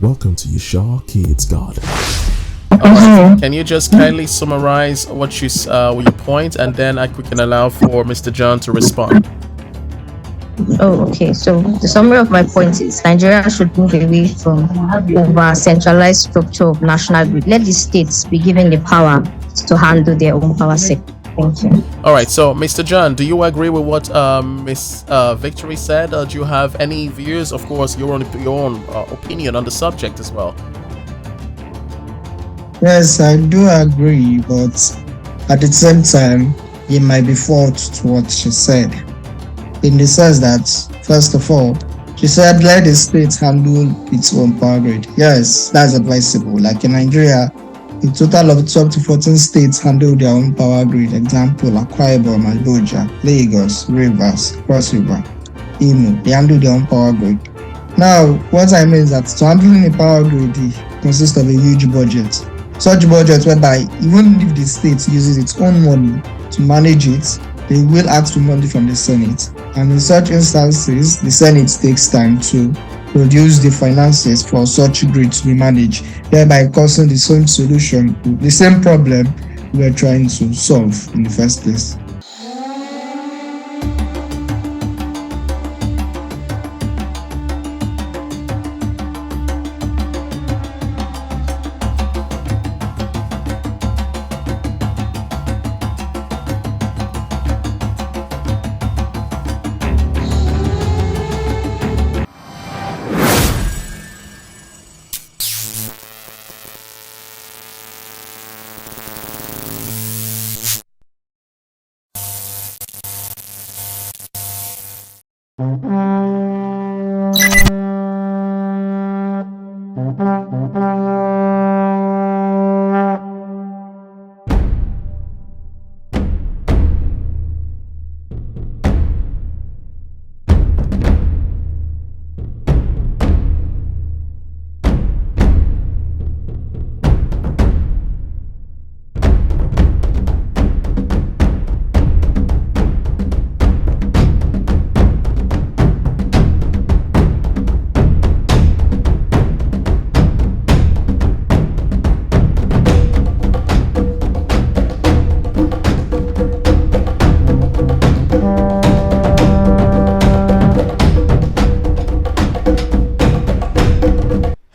Welcome to Yashar Kids Garden. Alright, Can you just kindly summarize what your point, and then we can allow for Mr. John to respond? Oh, okay. So the summary of my point is Nigeria should move away from over centralized structure of national grid. Let the states be given the power to handle their own power sector. Thank you. All right, so Mr. John, do you agree with what Miss Victory said? Do you have any views? Of course, your own opinion on the subject as well. Yes, I do agree, but at the same time, it might be fault to what she said. In the sense that, first of all, she said let the state handle its own power grid. Yes, that's advisable. Like in Nigeria, a total of 12 to 14 states handle their own power grid. Example, Akwa Ibom, Abuja, Lagos, Rivers, Cross River, Imo, they handle their own power grid. Now, what I mean is that to handling a power grid consists of a huge budget. Such budget whereby even if the state uses its own money to manage it, they will ask for money from the Senate. And in such instances, the Senate takes time to produce the finances for such grid to be managed, thereby causing the same solution, the same problem we are trying to solve in the first place.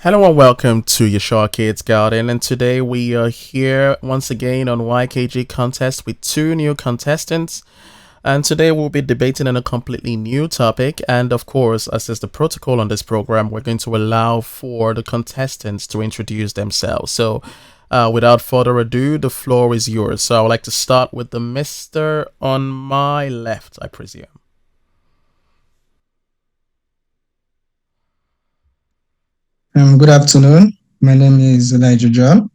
Hello and welcome to Yashar Kids Garden, and today we are here once again on YKG contest with two new contestants, and today we'll be debating on a completely new topic. And of course, as is the protocol on this program, we're going to allow for the contestants to introduce themselves. So without further ado, the floor is yours. So I would like to start with the Mr. on my left, I presume. Good afternoon. My name is Elijah John.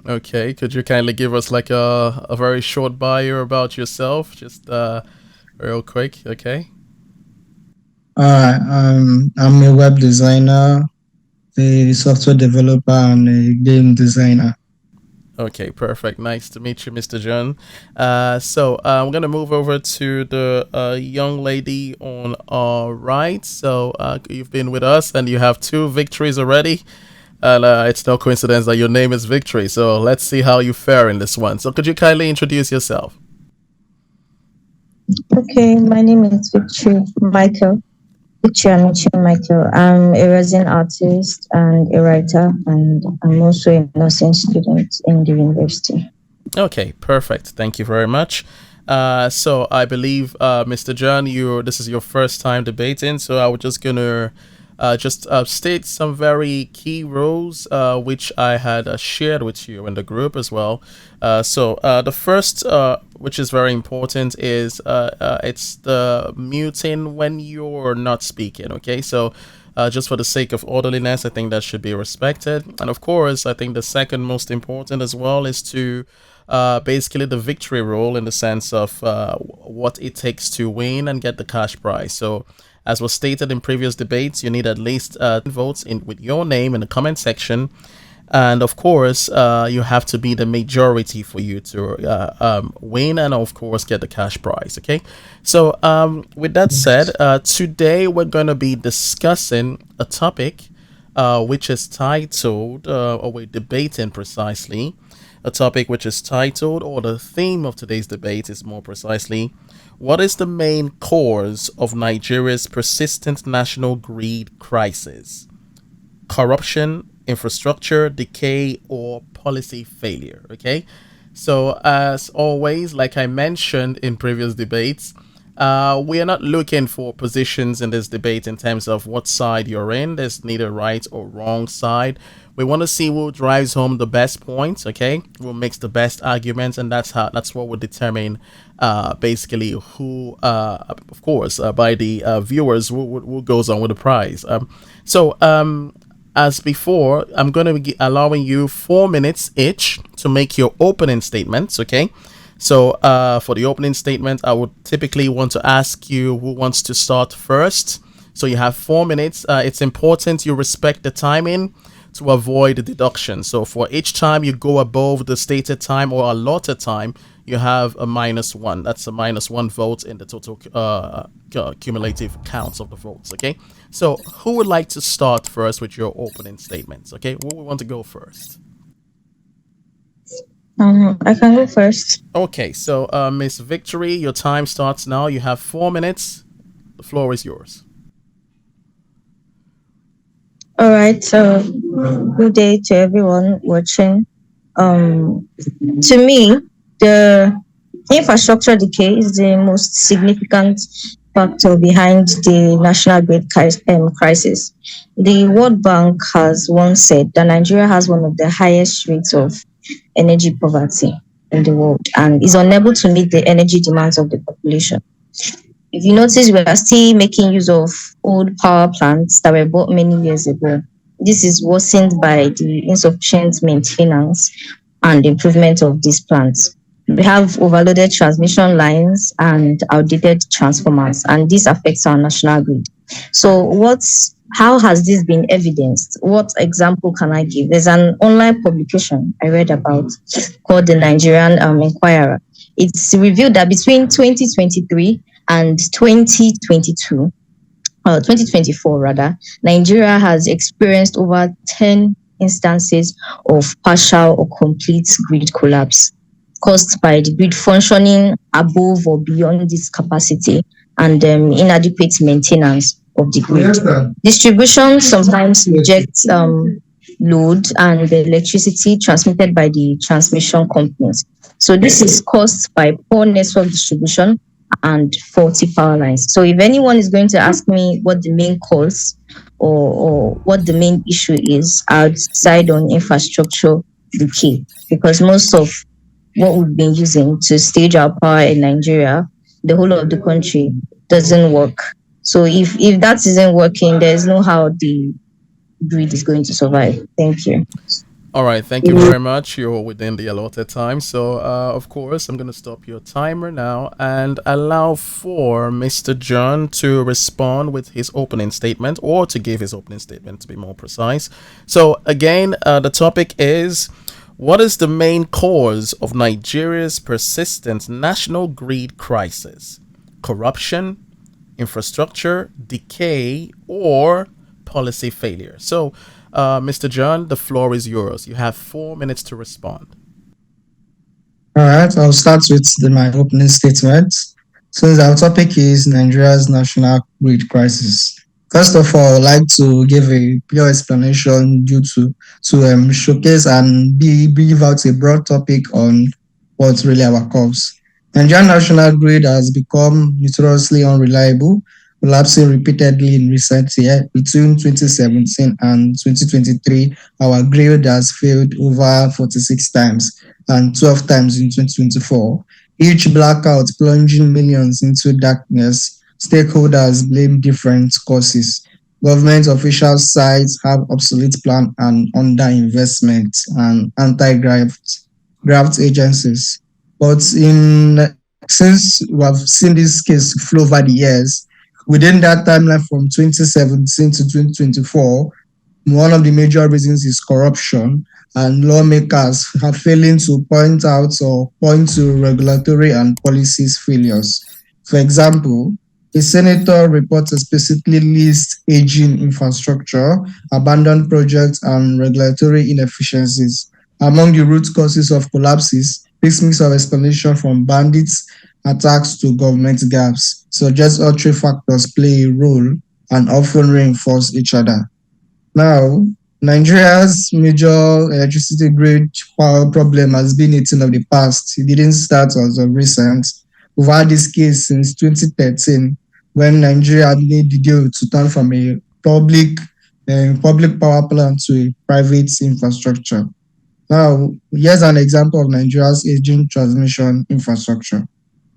Okay, could you kindly give us like a very short bio about yourself, just real quick? Okay. I'm a web designer, a software developer, and a game designer. Okay, perfect. Nice to meet you, Mr. John. So I'm gonna move over to the young lady on our right. So you've been with us, and you have two victories already. And it's no coincidence that your name is Victory. So let's see how you fare in this one. So could you kindly introduce yourself? Okay, my name is Victory Michael. Michael. I'm a resin artist and a writer, and I'm also a nursing student in the university. Okay, perfect. Thank you very much. So I believe, Mr. John, this is your first time debating. So I was just gonna just state some very key rules which I had shared with you in the group as well. So the first, which is very important, is it's the muting when you're not speaking. Okay, so just for the sake of orderliness, I think that should be respected. And of course, I think the second most important as well is to basically the victory rule, in the sense of what it takes to win and get the cash prize. So as was stated in previous debates, you need at least votes with your name in the comment section. And of course, you have to be the majority for you to win and, of course, get the cash prize. Okay. So, with that said, today we're going to be discussing a topic which is titled, or we're debating precisely, a topic which is titled, or the theme of today's debate is more precisely, what is the main cause of Nigeria's persistent national greed crisis? Corruption, infrastructure, decay, or policy failure. Okay. So, as always, like I mentioned in previous debates, we are not looking for positions in this debate in terms of what side you're in. There's neither right or wrong side. We want to see who drives home the best points, okay? Who makes the best arguments, and that's what will determine basically who, of course, by the viewers who goes on with the prize. As before, I'm going to be allowing you 4 minutes each to make your opening statements, okay? So for the opening statement, I would typically want to ask you who wants to start first. So you have 4 minutes. It's important you respect the timing to avoid the deduction. So for each time you go above the stated time or allotted time, you have a -1. That's a -1 vote in the total cumulative counts of the votes. Okay. So who would like to start first with your opening statements? Okay. Who would want to go first? I can go first. Okay. So Miss Victory, your time starts now. You have 4 minutes. The floor is yours. All right. So, good day to everyone watching. To me, the infrastructure decay is the most significant factor behind the national grid crisis. The World Bank has once said that Nigeria has one of the highest rates of energy poverty in the world and is unable to meet the energy demands of the population. If you notice, we are still making use of old power plants that were bought many years ago. This is worsened by the insufficient maintenance and improvement of these plants. We have overloaded transmission lines and outdated transformers, and this affects our national grid. So, how has this been evidenced? What example can I give? There's an online publication I read about called the Nigerian Inquirer. It's revealed that between 2023 and 2024 rather, Nigeria has experienced over 10 instances of partial or complete grid collapse caused by the grid functioning above or beyond its capacity and inadequate maintenance of the grid. Distribution sometimes rejects load and the electricity transmitted by the transmission companies. So this is caused by poor network distribution and faulty power lines. So if anyone is going to ask me what the main cause or what the main issue is, I'll decide on infrastructure decay, because most of what we've been using to stage our power in Nigeria, the whole of the country, doesn't work. So if that isn't working, there's no how the grid is going to survive. Thank you. All right, thank you very much. You're within the allotted time. So, of course, I'm going to stop your timer now and allow for Mr. John to respond with his opening statement, or to give his opening statement, to be more precise. So, again, the topic is, what is the main cause of Nigeria's persistent national greed crisis? Corruption, infrastructure, decay, or policy failure? So, Mr. John, the floor is yours. You have 4 minutes to respond. All right, I'll start with my opening statement. Since our topic is Nigeria's national grid crisis, first of all, I'd like to give a pure explanation due to showcase and give out a broad topic on what's really our cause. Nigerian national grid has become notoriously unreliable, collapsing repeatedly in recent years. Between 2017 and 2023, our grid has failed over 46 times and 12 times in 2024. Each blackout plunging millions into darkness. Stakeholders blame different causes. Government official sites have obsolete plan and underinvestment and anti-graft agencies. But since we have seen this case flow over the years, within that timeline from 2017 to 2024, One of the major reasons is corruption, and lawmakers are failing to point to regulatory and policies failures. For example, a senator report explicitly lists aging infrastructure, abandoned projects, and regulatory inefficiencies. Among the root causes of collapses, this mix of explanation from bandits attacks to government gaps suggests all three factors play a role and often reinforce each other. Now, Nigeria's major electricity grid power problem has been a thing of the past. It didn't start as of recent. We've had this case since 2013 when Nigeria made the deal to turn from a public power plant to a private infrastructure. Now, here's an example of Nigeria's aging transmission infrastructure.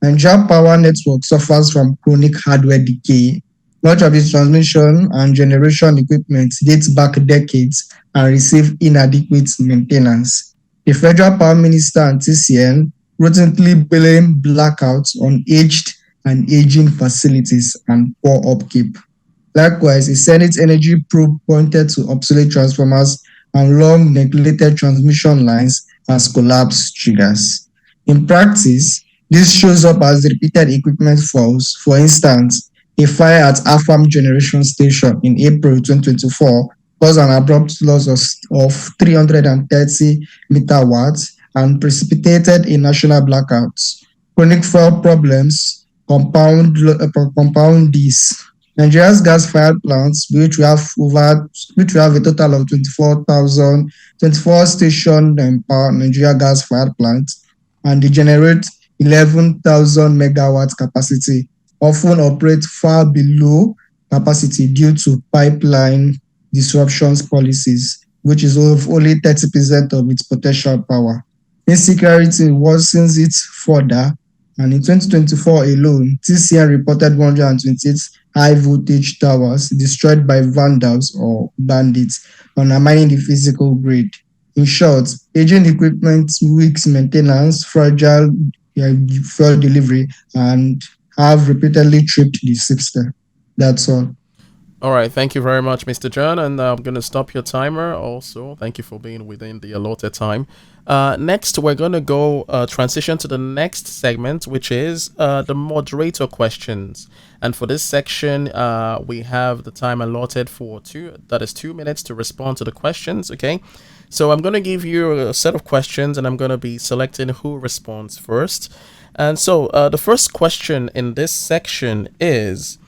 Nigeria power network suffers from chronic hardware decay. Much of its transmission and generation equipment dates back decades and receive inadequate maintenance. The Federal Power Minister and TCN routinely blame blackouts on aged and aging facilities and poor upkeep. Likewise, a Senate energy probe pointed to obsolete transformers and long neglected transmission lines as collapse triggers. In practice, this shows up as repeated equipment faults. For instance, a fire at Afam Generation Station in April 2024 caused an abrupt loss of 330 megawatts and precipitated a national blackout. Chronic fuel problems compound this. Nigeria's gas-fired plants, which we have a total of 24 station power Nigeria gas-fired plants, and they generate 11,000 megawatts capacity, often operate far below capacity due to pipeline disruptions policies, which is only 30% of its potential power. Insecurity worsens it further, and in 2024 alone, TCN reported 128 high voltage towers destroyed by vandals or bandits, undermining the physical grid. In short, aging equipment, weak maintenance, fragile fuel delivery, and have repeatedly tripped the system. That's all. All right, thank you very much, Mr. John, and I'm going to stop your timer also. Thank you for being within the allotted time. Next, we're going to go transition to the next segment, which is the moderator questions. And for this section, we have the time allotted for 2 minutes to respond to the questions, okay? So I'm going to give you a set of questions, and I'm going to be selecting who responds first. And so the first question in this section is,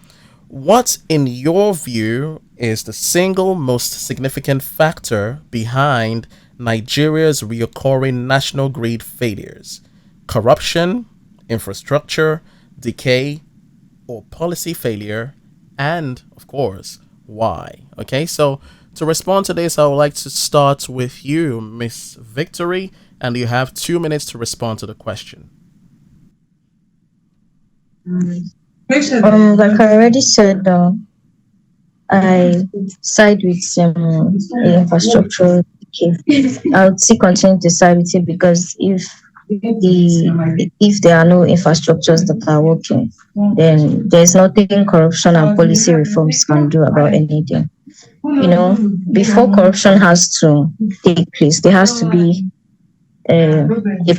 what, in your view, is the single most significant factor behind Nigeria's recurring national grid failures? Corruption, infrastructure, decay, or policy failure? And, of course, why? Okay, so to respond to this, I would like to start with you, Miss Victory, and you have 2 minutes to respond to the question. Like I already said, I side with infrastructure. I would still continue to side with it because if there are no infrastructures that are working, then there's nothing corruption and policy reforms can do about anything. You know, before corruption has to take place, there has to be a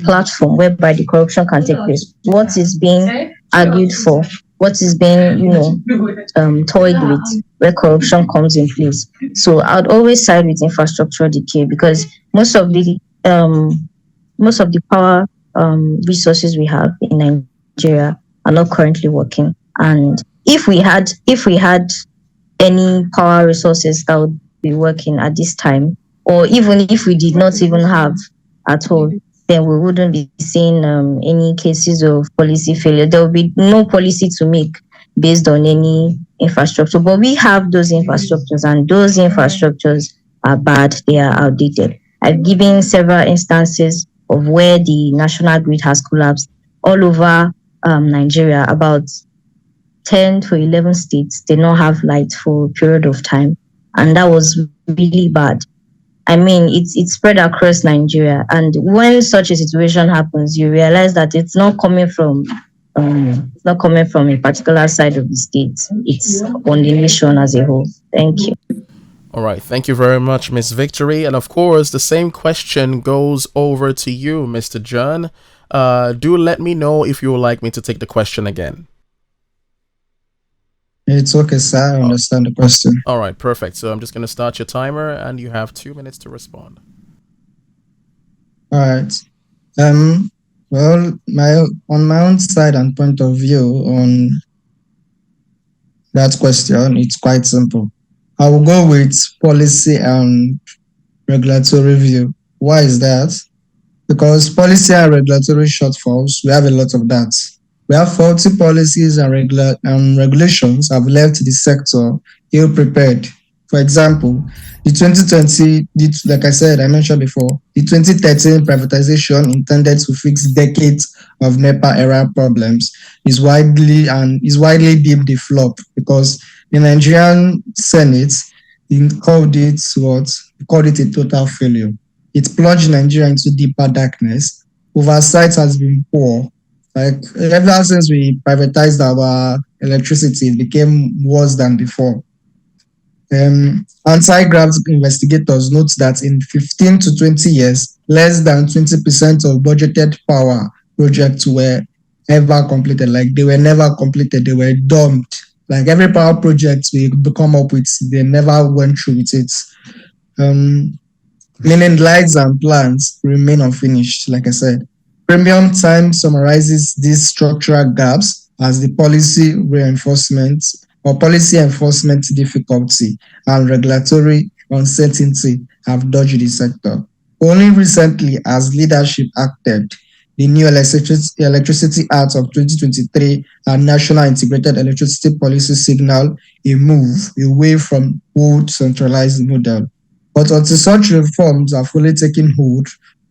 platform whereby the corruption can take place. What is being argued for, what is being, toyed with, where corruption comes in place. So I'd always side with infrastructure decay because most of the power resources we have in Nigeria are not currently working. And if we had any power resources that would be working at this time, or even if we did not even have at all, then we wouldn't be seeing any cases of policy failure. There will be no policy to make based on any infrastructure. But we have those infrastructures, and those infrastructures are bad. They are outdated. I've given several instances of where the national grid has collapsed all over Nigeria. About 10 to 11 states did not have light for a period of time, and that was really bad. I mean, it's spread across Nigeria, and when such a situation happens, you realize that it's not coming from a particular side of the state. It's on the nation as a whole. Thank you. All right. Thank you very much, Miss Victory. And of course, the same question goes over to you, Mr. John. Do let me know if you would like me to take the question again. It's okay, sir. I understand the question. All right. Perfect. So I'm just going to start your timer and you have 2 minutes to respond. All right. Well, on my own side and point of view on that question, it's quite simple. I will go with policy and regulatory review. Why is that? Because policy and regulatory shortfalls, we have a lot of that. We have faulty policies and regulations have left the sector ill-prepared. For example, the 2020, like I mentioned before, the 2013 privatization intended to fix decades of NEPA era problems is widely deemed a flop because the Nigerian Senate called it a total failure. It plunged Nigeria into deeper darkness. Oversight has been poor. Like ever since we privatized our electricity, it became worse than before. Anti-graft investigators note that in 15 to 20 years, less than 20% of budgeted power projects were ever completed. Like they were never completed, they were dumped. Like every power project we come up with, they never went through with it. Meaning lights and plans remain unfinished, like I said. Premium time summarizes these structural gaps as the policy enforcement difficulty and regulatory uncertainty have dodged the sector. Only recently has leadership acted. The new Electricity Act of 2023 and National Integrated Electricity Policy signal a move away from old centralized model. But until such reforms are fully taking hold,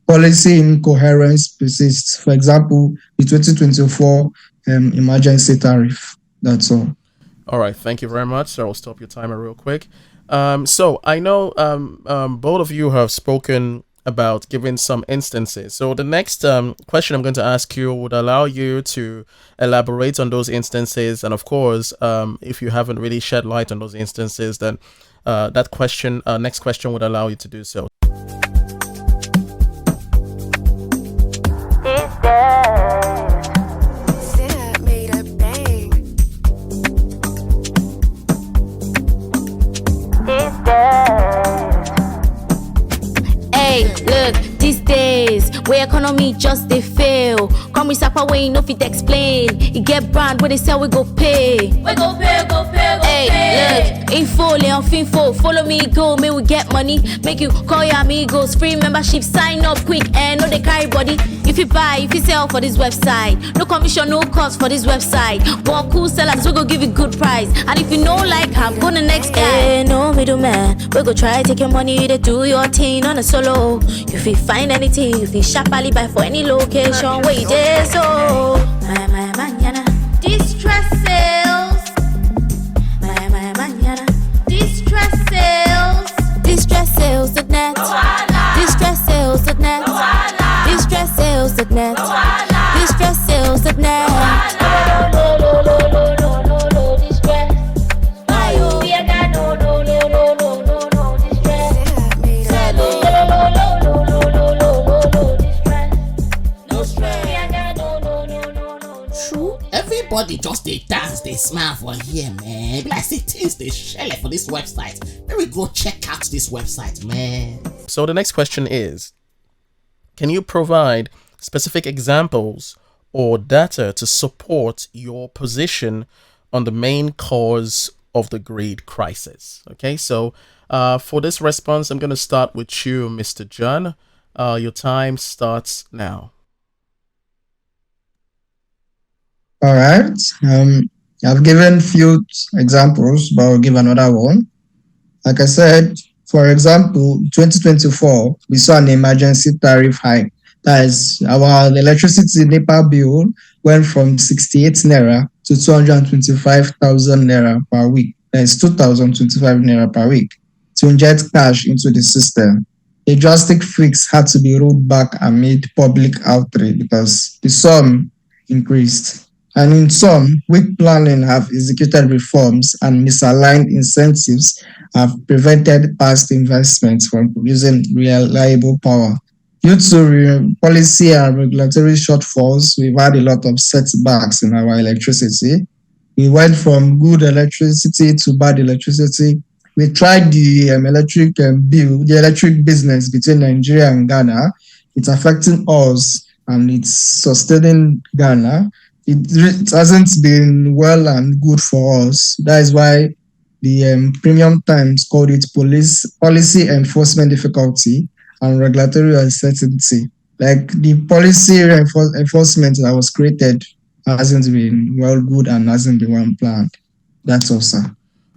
policy incoherence persists. For example, the 2024 emergency tariff. That's all. All right, thank you very much. So I'll stop your timer real quick. So I know both of you have spoken about giving some instances. So the next question I'm going to ask you would allow you to elaborate on those instances. And of course, if you haven't really shed light on those instances, then that question, next question would allow you to do so. Hey, look, these days, where economy just they fail. Come with Sapa way, no fit explain. You get brand where they sell, we go pay. We go pay, go pay, go hey, pay. Look, info, Leon Finfo, follow me, go, may we get money. Make you call your amigos, free membership, sign up quick, and no they carry body. If you buy, if you sell for this website, no commission, no cost for this website. But cool sellers, we go give you good price. And if you know like I'm go the next guy. Hey, no middleman, we go try take your money to do your thing on a solo. If you find anything, if you sharply buy for any location, wait there so. My manana, distress sales. My manana, distress sales. Distress sales.net. Distress sales.net. Distress sales.net. Distress sales.net. Everybody just they dance, they smile for here, man. Like say things they share for this website. Let me go check out this website, man. So the next question is, can you provide specific examples or data to support your position on the main cause of the greed crisis? Okay, so for this response, I'm going to start with you, Mr. John. Your time starts now. All right. I've given few examples, but I'll give another one. Like I said, for example, 2024, we saw an emergency tariff hike. That is, our electricity NEPA bill went from 68 naira to 225,000 naira per week. That is 2,025 naira per week to inject cash into the system. A drastic fix had to be rolled back amid public outrage because the sum increased. And in some, weak planning have executed reforms and misaligned incentives have prevented past investments from producing reliable power. Due to policy and regulatory shortfalls, we've had a lot of setbacks in our electricity. We went from good electricity to bad electricity. We tried the electric business between Nigeria and Ghana. It's affecting us and it's sustaining Ghana. It hasn't been well and good for us. That is why the Premium Times called it policy enforcement difficulty and regulatory uncertainty. Like the policy enforcement that was created hasn't been well good and hasn't been well planned. That's all, sir.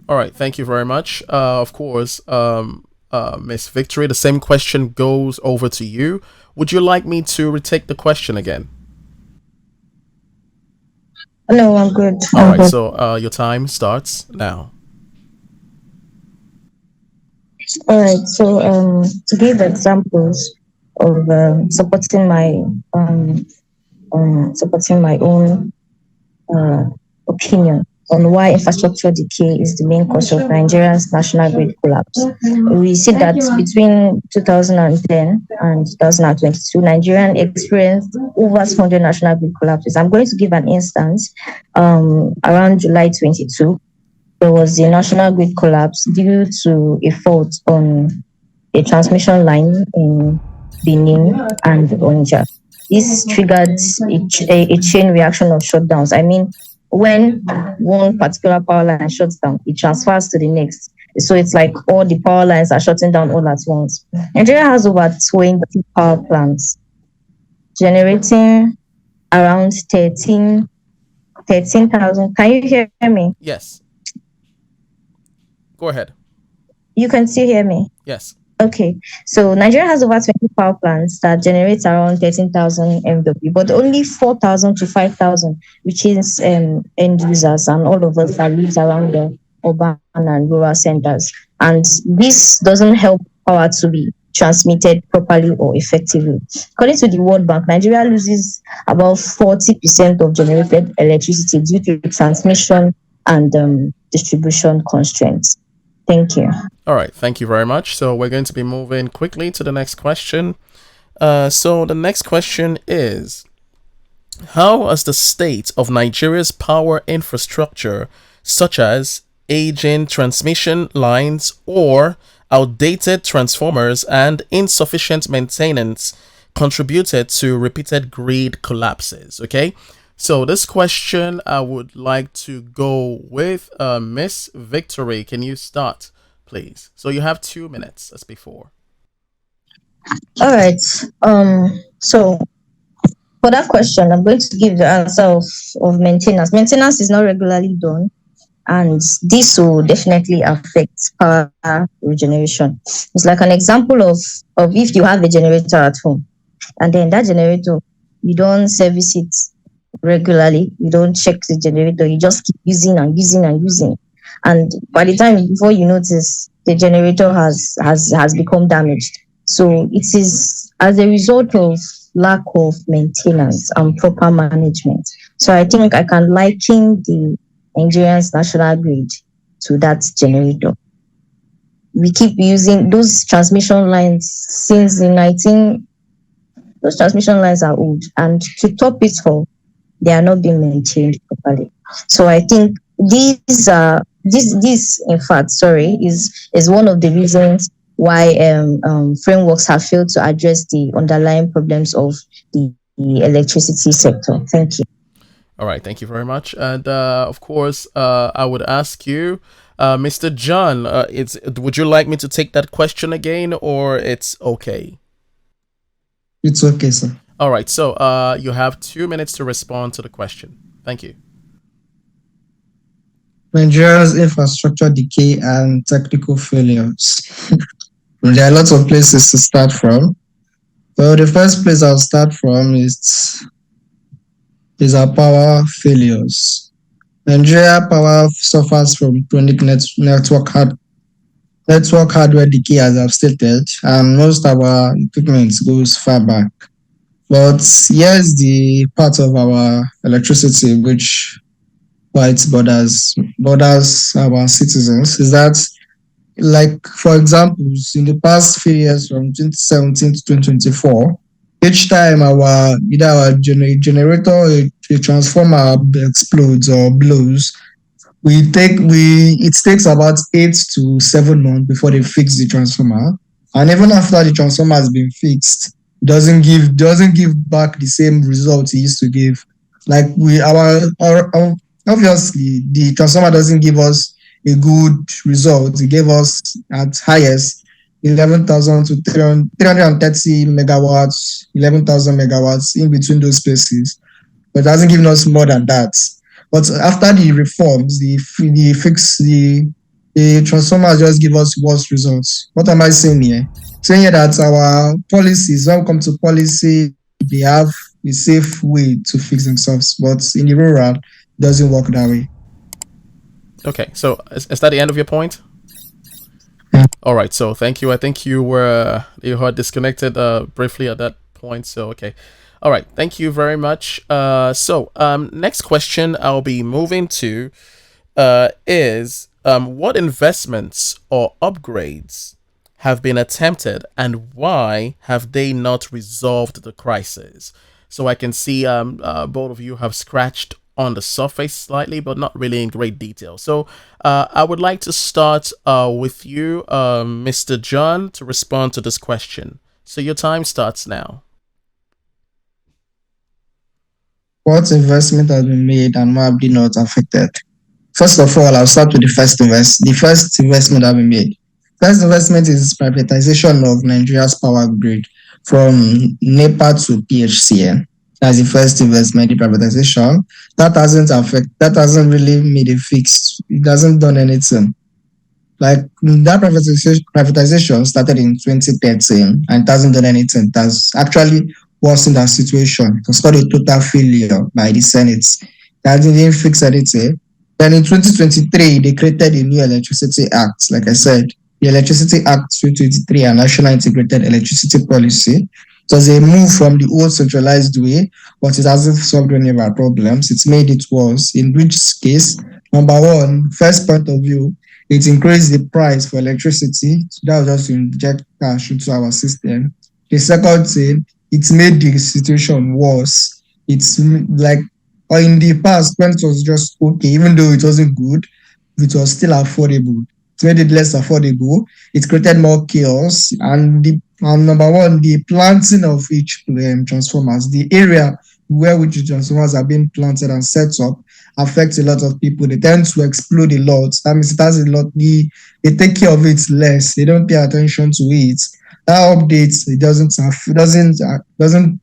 All right, thank you very much. Of course, Miss Victory, the same question goes over to you. Would you like me to retake the question again? No, I'm good. All right, so your time starts now. All right. So to give examples of supporting my own opinion on why infrastructure decay is the main cause of Nigeria's national grid collapse. We see that between 2010 and 2022, Nigerian experienced over 200 national grid collapses. I'm going to give an instance. Around July 22, there was a national grid collapse due to a fault on a transmission line in Benin and Onitsha. This triggered a chain reaction of shutdowns. I mean, when one particular power line shuts down, it transfers to the next. So it's like all the power lines are shutting down all at once. Nigeria has over 20 power plants generating around 13,000. Can you hear me? Yes. Go ahead. You can still hear me? Yes. Okay, so Nigeria has over 20 power plants that generate around 13,000 MW, but only 4,000 to 5,000, which is end users and all of us that live around the urban and rural centers. And this doesn't help power to be transmitted properly or effectively. According to the World Bank, Nigeria loses about 40% of generated electricity due to transmission and distribution constraints. Thank you. All right, thank you very much. So we're going to be moving quickly to the next question. So the next question is, how has the state of Nigeria's power infrastructure, such as aging transmission lines or outdated transformers and insufficient maintenance, contributed to repeated grid collapses? Okay, so this question I would like to go with Miss Victory. Can you start, please? So you have 2 minutes as before. All right. So for that question, I'm going to give the answer of maintenance. Maintenance is not regularly done, and this will definitely affect power regeneration. It's like an example of if you have a generator at home, and then that generator, you don't service it regularly, you don't check the generator, you just keep using and using and using. And by the time before you notice, the generator has become damaged. So it is as a result of lack of maintenance and proper management. So I think I can liken the Nigerian's national grid to that generator. We keep using those transmission lines since those transmission lines are old, and to top it all, they are not being maintained properly. So I think this in fact, is one of the reasons why frameworks have failed to address the underlying problems of the electricity sector. Thank you. All right, thank you very much. And of course, I would ask you, Mr. John, would you like me to take that question again, or it's okay? It's okay, sir. All right, so you have 2 minutes to respond to the question. Thank you. Nigeria's infrastructure decay and technical failures. There are lots of places to start from. Well, the first place I'll start from is our power failures. Nigeria power suffers from chronic network hardware decay, as I've stated, and most of our equipment goes far back. But here's the part of our electricity which quite borders our citizens is that, like for example, in the past few years from 2017 to 2024, each time our either our generator or a transformer explodes or blows, it takes about 8 to 7 months before they fix the transformer, and even after the transformer has been fixed, it doesn't give back the same results it used to give. Like our obviously the transformer doesn't give us a good result. It gave us at highest 11,000 to 330 megawatts, 11,000 megawatts in between those spaces, but it hasn't given us more than that. But after the reforms, the transformers just give us worse results. What am I saying here? Saying here that our policies, when it comes to policy, they have a safe way to fix themselves, but in the rural, it doesn't work that way. Okay, so is that the end of your point? All right, so thank you. I think you had disconnected briefly at that point. So okay, all right, thank you very much. Next question I'll be moving to is what investments or upgrades have been attempted and why have they not resolved the crisis? So I can see both of you have scratched on the surface slightly, but not really in great detail. So I would like to start with you, Mr. John, to respond to this question. So your time starts now. What investment has been made and why have they not affected? First of all, I'll start with the first investment that we made. First investment is privatization of Nigeria's power grid from NEPA to PHCN. That's the first investment, the privatization. That hasn't really made a fix. It hasn't done anything. Like that privatization started in 2013 and it hasn't done anything. It has actually worsened our situation. It was called a total failure by the Senate. That didn't fix anything. Then in 2023, they created a new Electricity Act. Like I said, the Electricity Act 2023, a National Integrated Electricity Policy. It was a move from the old centralized way, but it hasn't solved any of our problems. It's made it worse. In which case, number one, first point of view, it increased the price for electricity. That was just to inject cash into our system. The second thing, it made the situation worse. It's like, or in the past, when it was just okay, even though it wasn't good, it was still affordable. It made it less affordable. It created more chaos. And number one, the planting of each transformers, the area where which the transformers are being planted and set up, affects a lot of people. They tend to explode a lot. That means it has a lot. They take care of it less. They don't pay attention to it. That updates,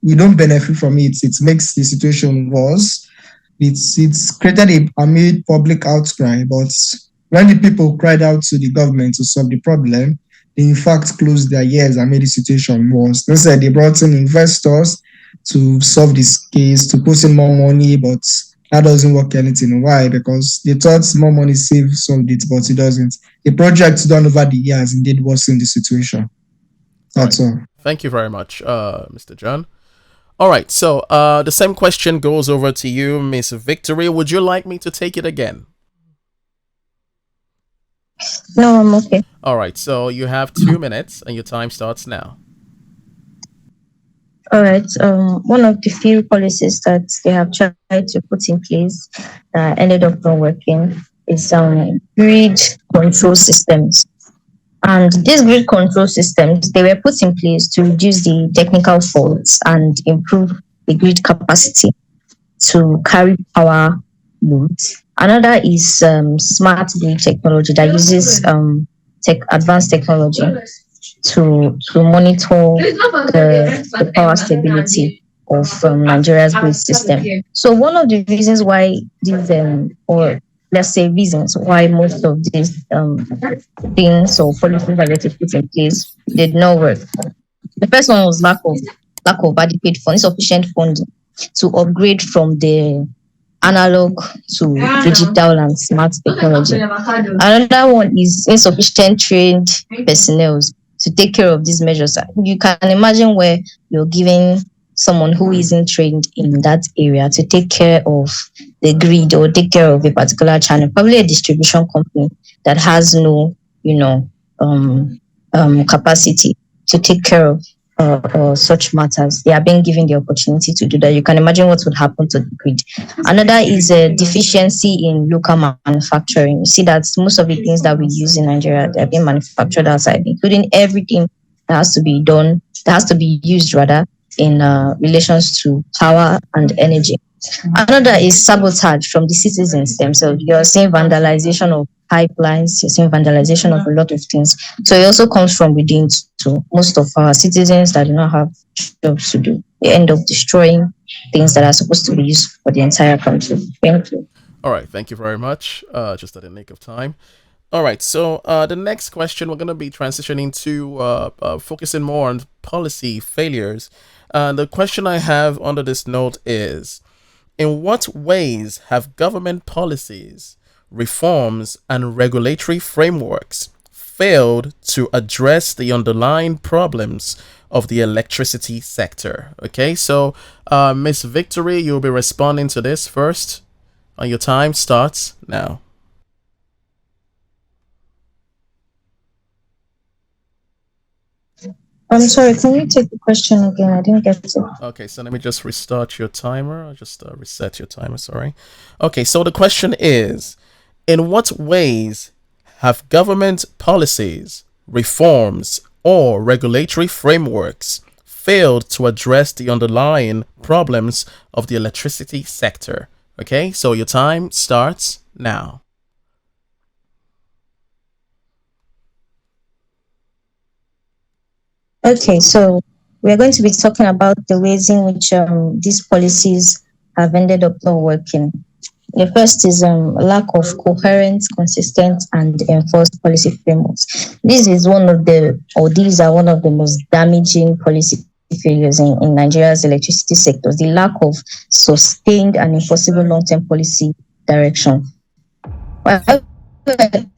we don't benefit from it. It makes the situation worse. It's created a public outcry, but when the people cried out to the government to solve the problem, they in fact closed their ears and made the situation worse. Instead, they brought in investors to solve this case, to put in more money, but that doesn't work anything. Why? Because they thought more money solved it, but it doesn't. The project done over the years indeed worsened the situation. That's all. Thank you very much, Mr. John. All right, so the same question goes over to you, Miss Victory. Would you like me to take it again? No, I'm okay. All right, so you have 2 minutes and your time starts now. All right. One of the few policies that they have tried to put in place that ended up not working is grid control systems. And these grid control systems, they were put in place to reduce the technical faults and improve the grid capacity to carry power loads. Another is smart grid technology that uses advanced technology to monitor the power stability of Nigeria's grid system. So one of the reasons why these reasons why most of these things or policies that were put in place did not work. The first one was lack of adequate insufficient funding to upgrade from the analog to digital and smart technology. Another one is insufficient trained personnel to take care of these measures. You can imagine where you're giving someone who isn't trained in that area to take care of the grid or take care of a particular channel, probably a distribution company that has no, capacity to take care of such matters. They are being given the opportunity to do that. You can imagine what would happen to the grid. Another is a deficiency in local manufacturing. You see that most of the things that we use in Nigeria, they're being manufactured outside, including everything that has to be done, that has to be used rather in relations to power and energy. Another is sabotage from the citizens themselves. You're seeing vandalization of pipelines, you're seeing vandalization of a lot of things. So it also comes from within to most of our citizens that do not have jobs to do. They end up destroying things that are supposed to be used for the entire country. Thank you. All right, thank you very much. Just at the nick of time. All right, so the next question, we're going to be transitioning to focusing more on policy failures. The question I have under this note is, in what ways have government policies, reforms, and regulatory frameworks failed to address the underlying problems of the electricity sector? Okay, so Miss Victory, you'll be responding to this first. Your time starts now. I'm sorry, can you take the question again? I didn't get it. Okay, so let me just restart your timer. I'll just reset your timer, sorry. Okay, so the question is, in what ways have government policies, reforms, or regulatory frameworks failed to address the underlying problems of the electricity sector? Okay, so your time starts now. Okay, so we're going to be talking about the ways in which these policies have ended up not working. The first is lack of coherent, consistent, and enforced policy frameworks. These are one of the most damaging policy failures in Nigeria's electricity sector. The lack of sustained and enforceable long-term policy direction. We're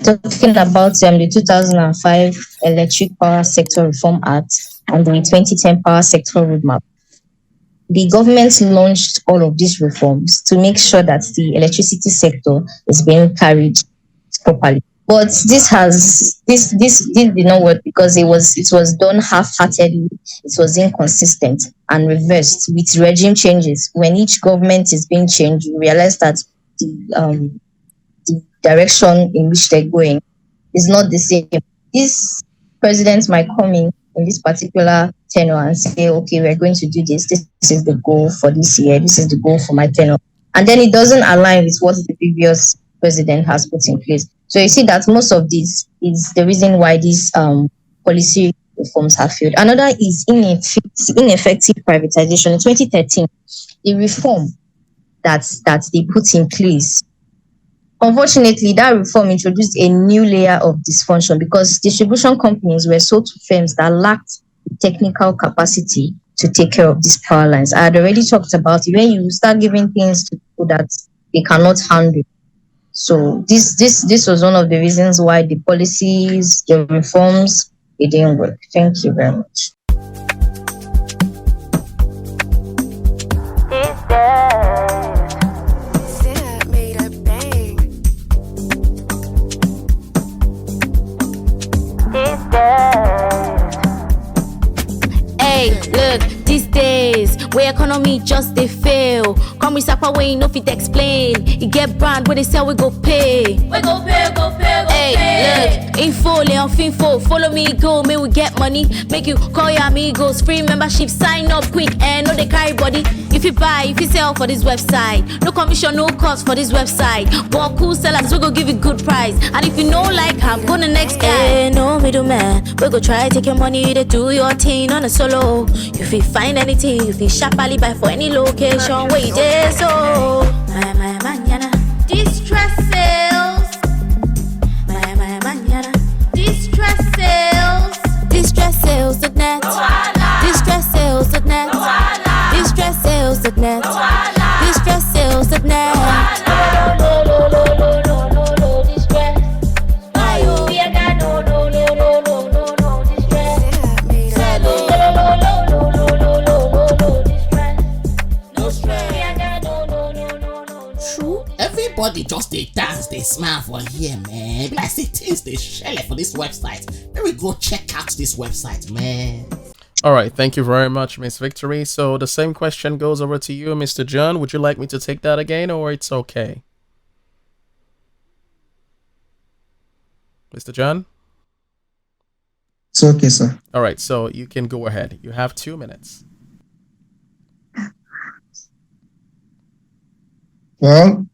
talking about the 2005 Electric Power Sector Reform Act and the 2010 Power Sector Roadmap. The government launched all of these reforms to make sure that the electricity sector is being carried properly. But this did not work because it was done half-heartedly, it was inconsistent and reversed with regime changes. When each government is being changed, you realize that the direction in which they're going is not the same. These presidents might come in this particular tenure and say, okay, we're going to do this. This is the goal for this year. This is the goal for my tenure. And then it doesn't align with what the previous president has put in place. So you see that most of this is the reason why these policy reforms have failed. Another is ineffective privatization. In 2013, the reform that they put in place, unfortunately, that reform introduced a new layer of dysfunction because distribution companies were sold to firms that lacked technical capacity to take care of these power lines. I had already talked about it. When you start giving things to people that they cannot handle. So this was one of the reasons why the policies, the reforms, it didn't work. Thank you very much. Hey, look, these days, where economy just they fail. Come with Sapa way, no fit explain. You get brand where they sell, we go pay. We go pay, go pay, go pay. Hey, look, info, Leon Finfo, follow me, go, may we get money. Make you call your amigos, free membership, sign up quick, and no they carry body. If you buy, if you sell for this website, no commission, no cost for this website. But cool sellers, we go give you good price. And if you know like I'm go the next guy. Hey, no middleman, we go try take your money, to do your thing on a solo. If you find anything, if you sharply buy for any location, where you there, so my manana, distress sales. My manana, distress sales. Distress sales.net. Distress sales.net. Distress sales.net. Distress sales.net. everybody just they dance, they smile for here, man. Be like say things they share for this website. Maybe go check out this website, man. All right, thank you very much, Miss Victory. So the same question goes over to you, Mr. John. Would you like me to take that again, or it's okay? Mr. John? It's okay, sir. All right, so you can go ahead. You have 2 minutes. Well,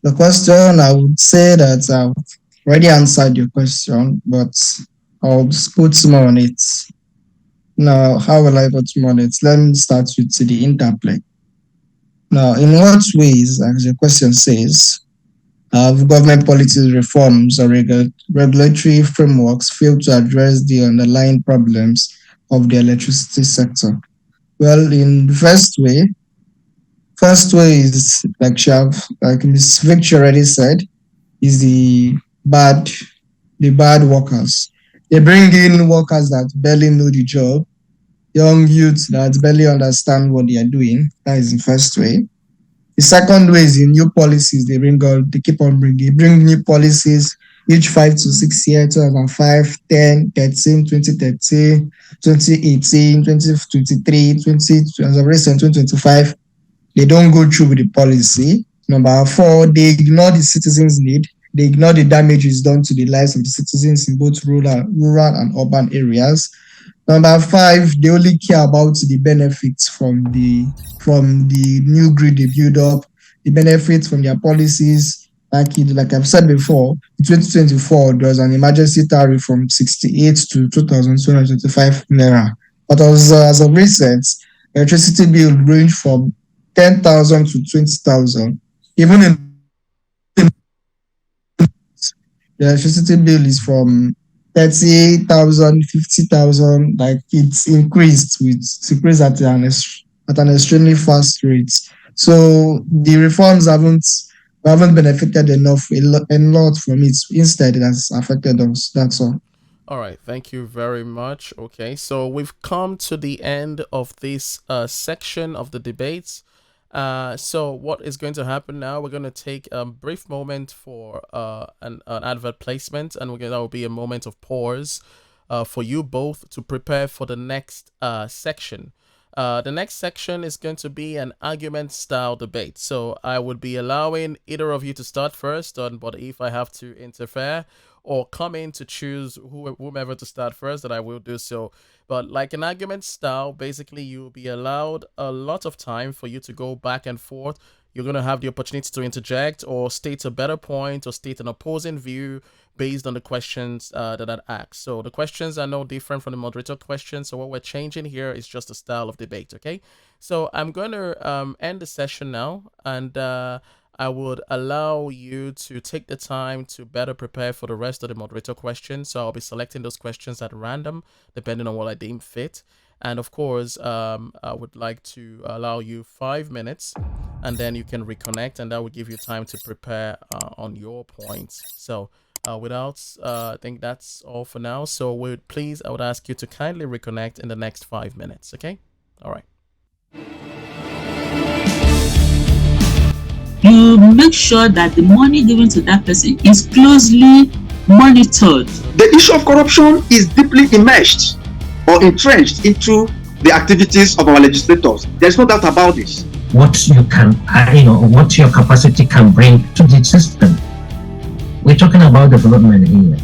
the question, I would say that I've already answered your question, but I'll put more on it. Now, how will I put more on it? Let me start with the interplay. Now, in what ways, as your question says, have government policies, reforms, or regulatory frameworks failed to address the underlying problems of the electricity sector? Well, in the first way is like Ms. Victor already said, is the bad workers. They bring in workers that barely know the job, young youths that barely understand what they are doing. That is the first way. The second way is in new policies. They bring new policies each 5 to 6 years, 2005, 10, 13, 2013, 2018, 2023, as of recent 2025. They don't go through with the policy. Number 4, they ignore the citizens' need. They ignore the damages done to the lives of the citizens in both rural and urban areas. Number 5, they only care about the benefits from the new grid they build up, the benefits from their policies. Like I've said before, in 2024, there was an emergency tariff from 68 to 2,225 naira. But as of recent, electricity bill range from 10,000 to 20,000. Even in the electricity bill is from 30,000, 50,000. Like it's increased at an extremely fast rate. So the reforms haven't benefited a lot from it. Instead, it has affected us. That's all. All right, thank you very much. Okay, so we've come to the end of this section of the debates. So what is going to happen now? We're going to take a brief moment for an advert placement, and that will be a moment of pause for you both to prepare for the next section. The next section is going to be an argument style debate. So I would be allowing either of you to start first, but if I have to interfere or come in to choose whomever to start first, then I will do so. But like an argument style, basically you'll be allowed a lot of time for you to go back and forth. You're going to have the opportunity to interject or state a better point or state an opposing view based on the questions that I asked. So the questions are no different from the moderator questions. So what we're changing here is just the style of debate, okay? So I'm going to end the session now, and I would allow you to take the time to better prepare for the rest of the moderator questions. So I'll be selecting those questions at random, depending on what I deem fit. And of course, I would like to allow you 5 minutes, and then you can reconnect, and that will give you time to prepare on your points. So I think that's all for now. So I would ask you to kindly reconnect in the next 5 minutes. Okay? All right. You make sure that the money given to that person is closely monitored. The issue of corruption is deeply enmeshed or entrenched into the activities of our legislators. There's no doubt about this. What you can, what your capacity can bring to the system. We're talking about development here.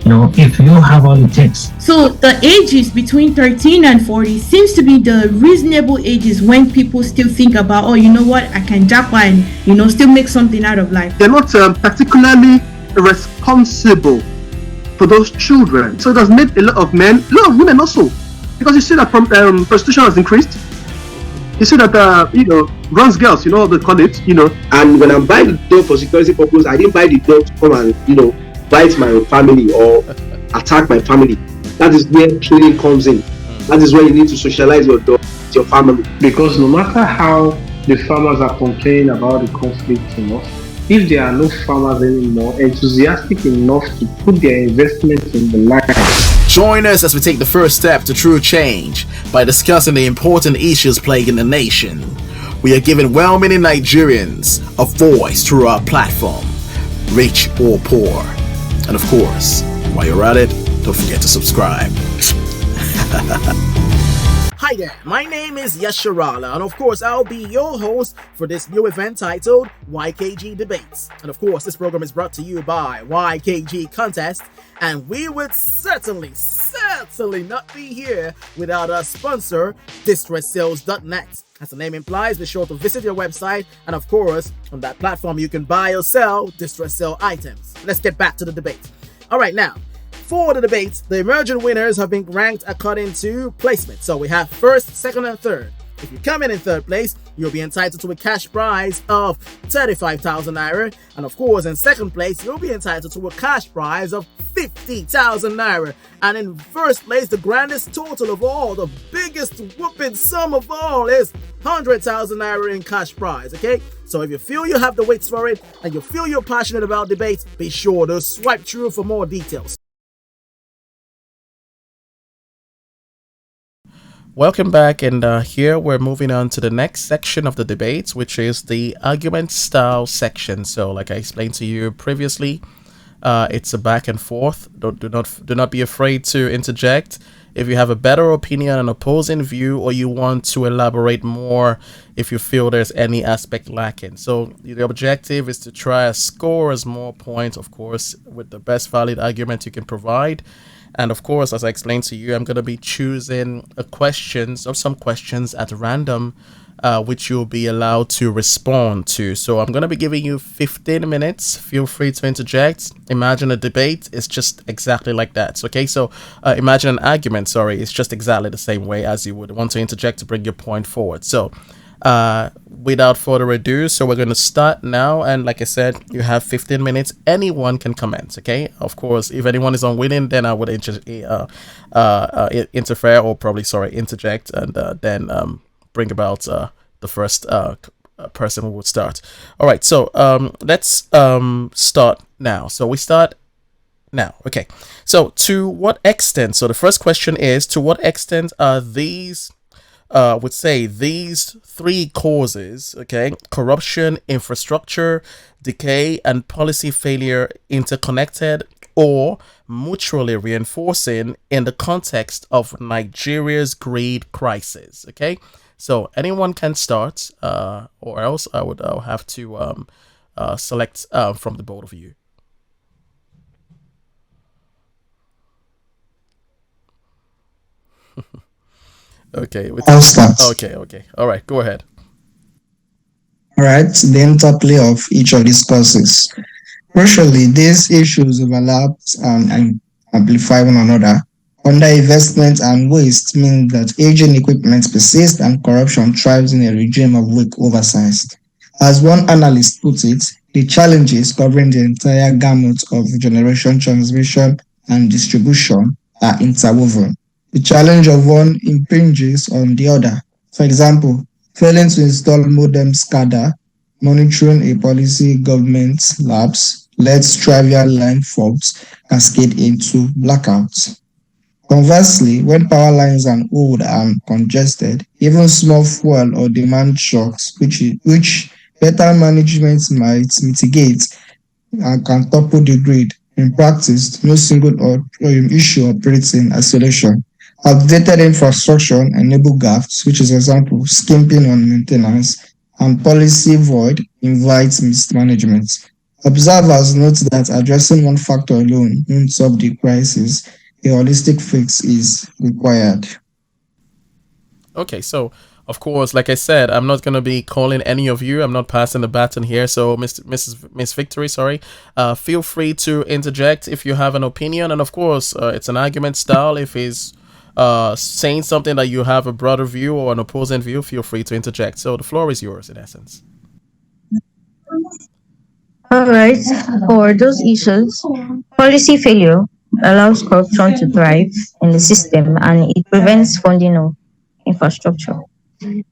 If you have all it takes. So the ages between 13 and 40 seems to be the reasonable ages when people still think about, oh, you know what, I can jump and, still make something out of life. They're not particularly responsible for those children. So it has made a lot of men, a lot of women also. Because you see that prostitution has increased. You see that, runs girls, they call it, And when I'm buying the dog for security purpose, I didn't buy the dog to come and, bite my family or attack my family. That is where training comes in. That is where you need to socialize your dog with your family. Because no matter how the farmers are complaining about the conflict, if there are no farmers anymore enthusiastic enough to put their investment in the land. Join us as we take the first step to true change by discussing the important issues plaguing the nation. we are giving well-meaning Nigerians a voice through our platform, rich or poor. And of course, while you're at it, don't forget to subscribe. Hi there, my name is Yasharala, and of course I'll be your host for this new event titled YKG Debates. And of course this program is brought to you by YKG Contest, and we would certainly not be here without our sponsor, DistressSales.net. As the name implies, be sure to visit your website, and of course on that platform you can buy or sell distress sale items. Let's get back to the debate. Alright, now for the debates, the emerging winners have been ranked according to placement. So we have first, second, and third. If you come in third place, you'll be entitled to a cash prize of 35,000 naira. And of course, in second place, you'll be entitled to a cash prize of 50,000 naira. And in first place, the grandest total of all, the biggest whooping sum of all is 100,000 naira in cash prize, okay? So if you feel you have the weights for it and you feel you're passionate about debates, be sure to swipe through for more details. Welcome back, and here we're moving on to the next section of the debates, which is the argument style section. So like I explained to you previously, it's a back and forth. Do not be afraid to interject if you have a better opinion, an opposing view, or you want to elaborate more if you feel there's any aspect lacking. So the objective is to try to score as more points, of course, with the best valid argument you can provide. And of course, as I explained to you, I'm going to be choosing some questions at random, which you'll be allowed to respond to. So I'm going to be giving you 15 minutes. Feel free to interject. Imagine a debate. It's just exactly like that. Okay, so imagine an argument. Sorry, it's just exactly the same way as you would want to interject to bring your point forward. So without further ado, so we're going to start now, and like I said, you have 15 minutes. Anyone can comment, okay? Of course, if anyone is unwilling, then I would interfere, or probably interject, and then bring about the first person who would start. All right, so let's start now. So we start now. Okay, so to what extent, so the first question is, to what extent are these would say these three causes, okay, corruption, infrastructure, decay, and policy failure, interconnected or mutually reinforcing in the context of Nigeria's greed crisis? Okay, so anyone can start, or else I'll have to select from the both of you. Okay. I'll start. Okay. All right, go ahead. All right, the interplay of each of these causes. Crucially, these issues overlap and amplify one another. Underinvestment and waste mean that aging equipment persists and corruption thrives in a regime of weak oversight. As one analyst put it, the challenges covering the entire gamut of generation transmission and distribution are interwoven. The challenge of one impinges on the other. For example, failing to install modem SCADA, monitoring a policy government labs, lets trivial line faults cascade into blackouts. Conversely, when power lines are old and congested, even small fuel or demand shocks, which better management might mitigate and can topple the grid. In practice, no single issue operates in isolation. Outdated infrastructure enable gaps, which is example, skimping on maintenance, and policy void invites mismanagement. Observers note that addressing one factor alone won't solve the crisis. A holistic fix is required. Okay, so of course, like I said, I'm not going to be calling any of you. I'm not passing the baton here. So Miss Victory, feel free to interject if you have an opinion. And of course, it's an argument style. If he's saying something that you have a broader view or an opposing view, feel free to interject. So the floor is yours in essence. All right. For those issues, policy failure allows corruption to thrive in the system and it prevents funding of infrastructure.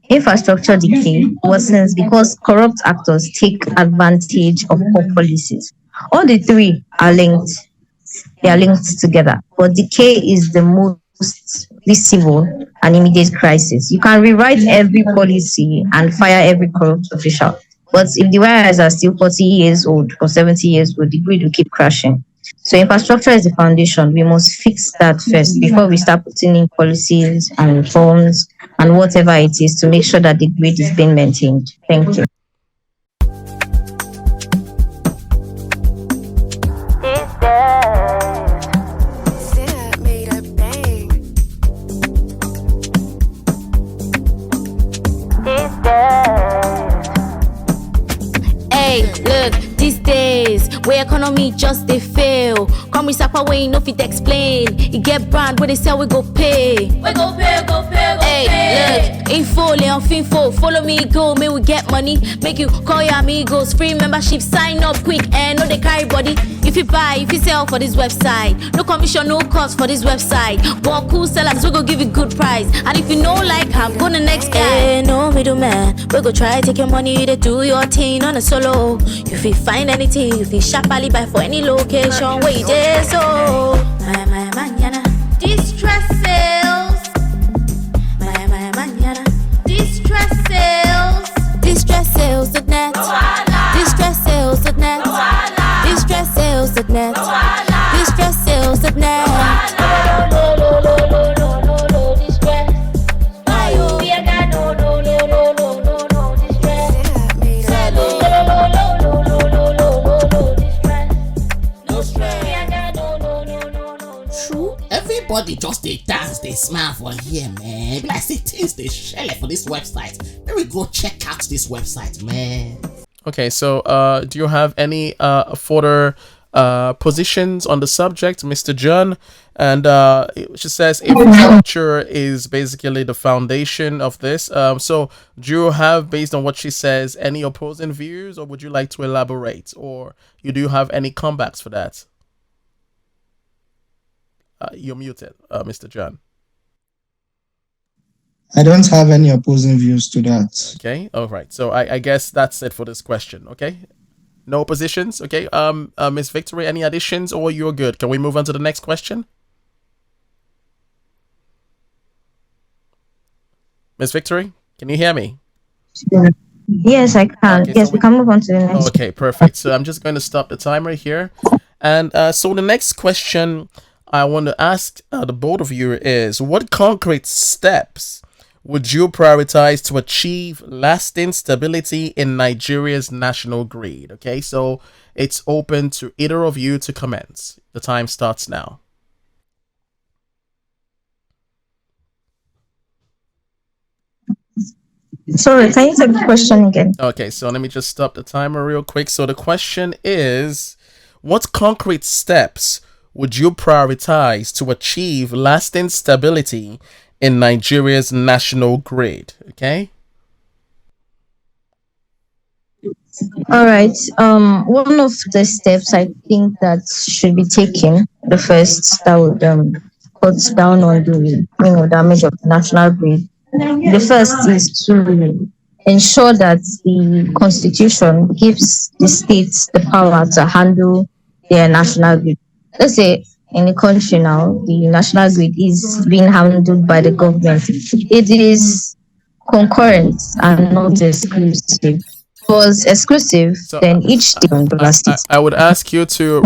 Infrastructure decay worsens because corrupt actors take advantage of poor policies. All the three are linked. They are linked together. But decay is the most this civil and immediate crisis. You can rewrite every policy and fire every corrupt official. But if the wires are still 40 years old or 70 years old, the grid will keep crashing. So infrastructure is the foundation. We must fix that first before we start putting in policies and reforms and whatever it is to make sure that the grid is being maintained. Thank you. Hey, look, these days, where economy just they fail. Come with Sapa way, no fit explain. You get brand where they sell, we go pay. We go pay, go pay, go pay. Hey, look, info, Leon Finfo, follow me, go, may we get money. Make you call your amigos, free membership, sign up quick, and no they carry body. If you buy, if you sell for this website, no commission, no cost for this website. But cool sellers, we go give you good price. And if you know like I'm go the next guy. Hey, no middleman, we go try take your money, they do your thing on a solo. If you find anything, if you sharply buy for any location, where you there, so my manana, distress sales. My manana, distress sales. Distress sales.net. Distress sales.net. Distress sales.net. Distress sales.net. Everybody just they dance, they smile for here, man. Like say things they share for this website. Maybe go check out this website, man. Okay, so do you have any further positions on the subject, Mr. John? And she says infrastructure is basically the foundation of this. So do you have, based on what she says, any opposing views, or would you like to elaborate, or you do have any comebacks for that? You're muted, Mr. John. I don't have any opposing views to that. Okay, all right. So I guess that's it for this question. Okay, no oppositions. Okay, Miss Victory, any additions, or you're good? Can we move on to the next question? Miss Victory, can you hear me? Yes, I can. Okay, yes, so we can move on to the next. Okay, perfect. So I'm just going to stop the timer here, and so the next question I want to ask the both of you is, what concrete steps would you prioritize to achieve lasting stability in Nigeria's national grid? Okay, so it's open to either of you to commence. The time starts now. Sorry, can you take the question again? Okay, so let me just stop the timer real quick. So the question is, what concrete steps would you prioritize to achieve lasting stability in Nigeria's national grid? Okay. All right. One of the steps I think that should be taken, the first that would cut down on the damage of the national grid. The first is to ensure that the Constitution gives the states the power to handle their national grid. Let's say in the country now, the national grid is being handled by the government. It is concurrent and not exclusive. If it was exclusive, so, then each state I would ask you to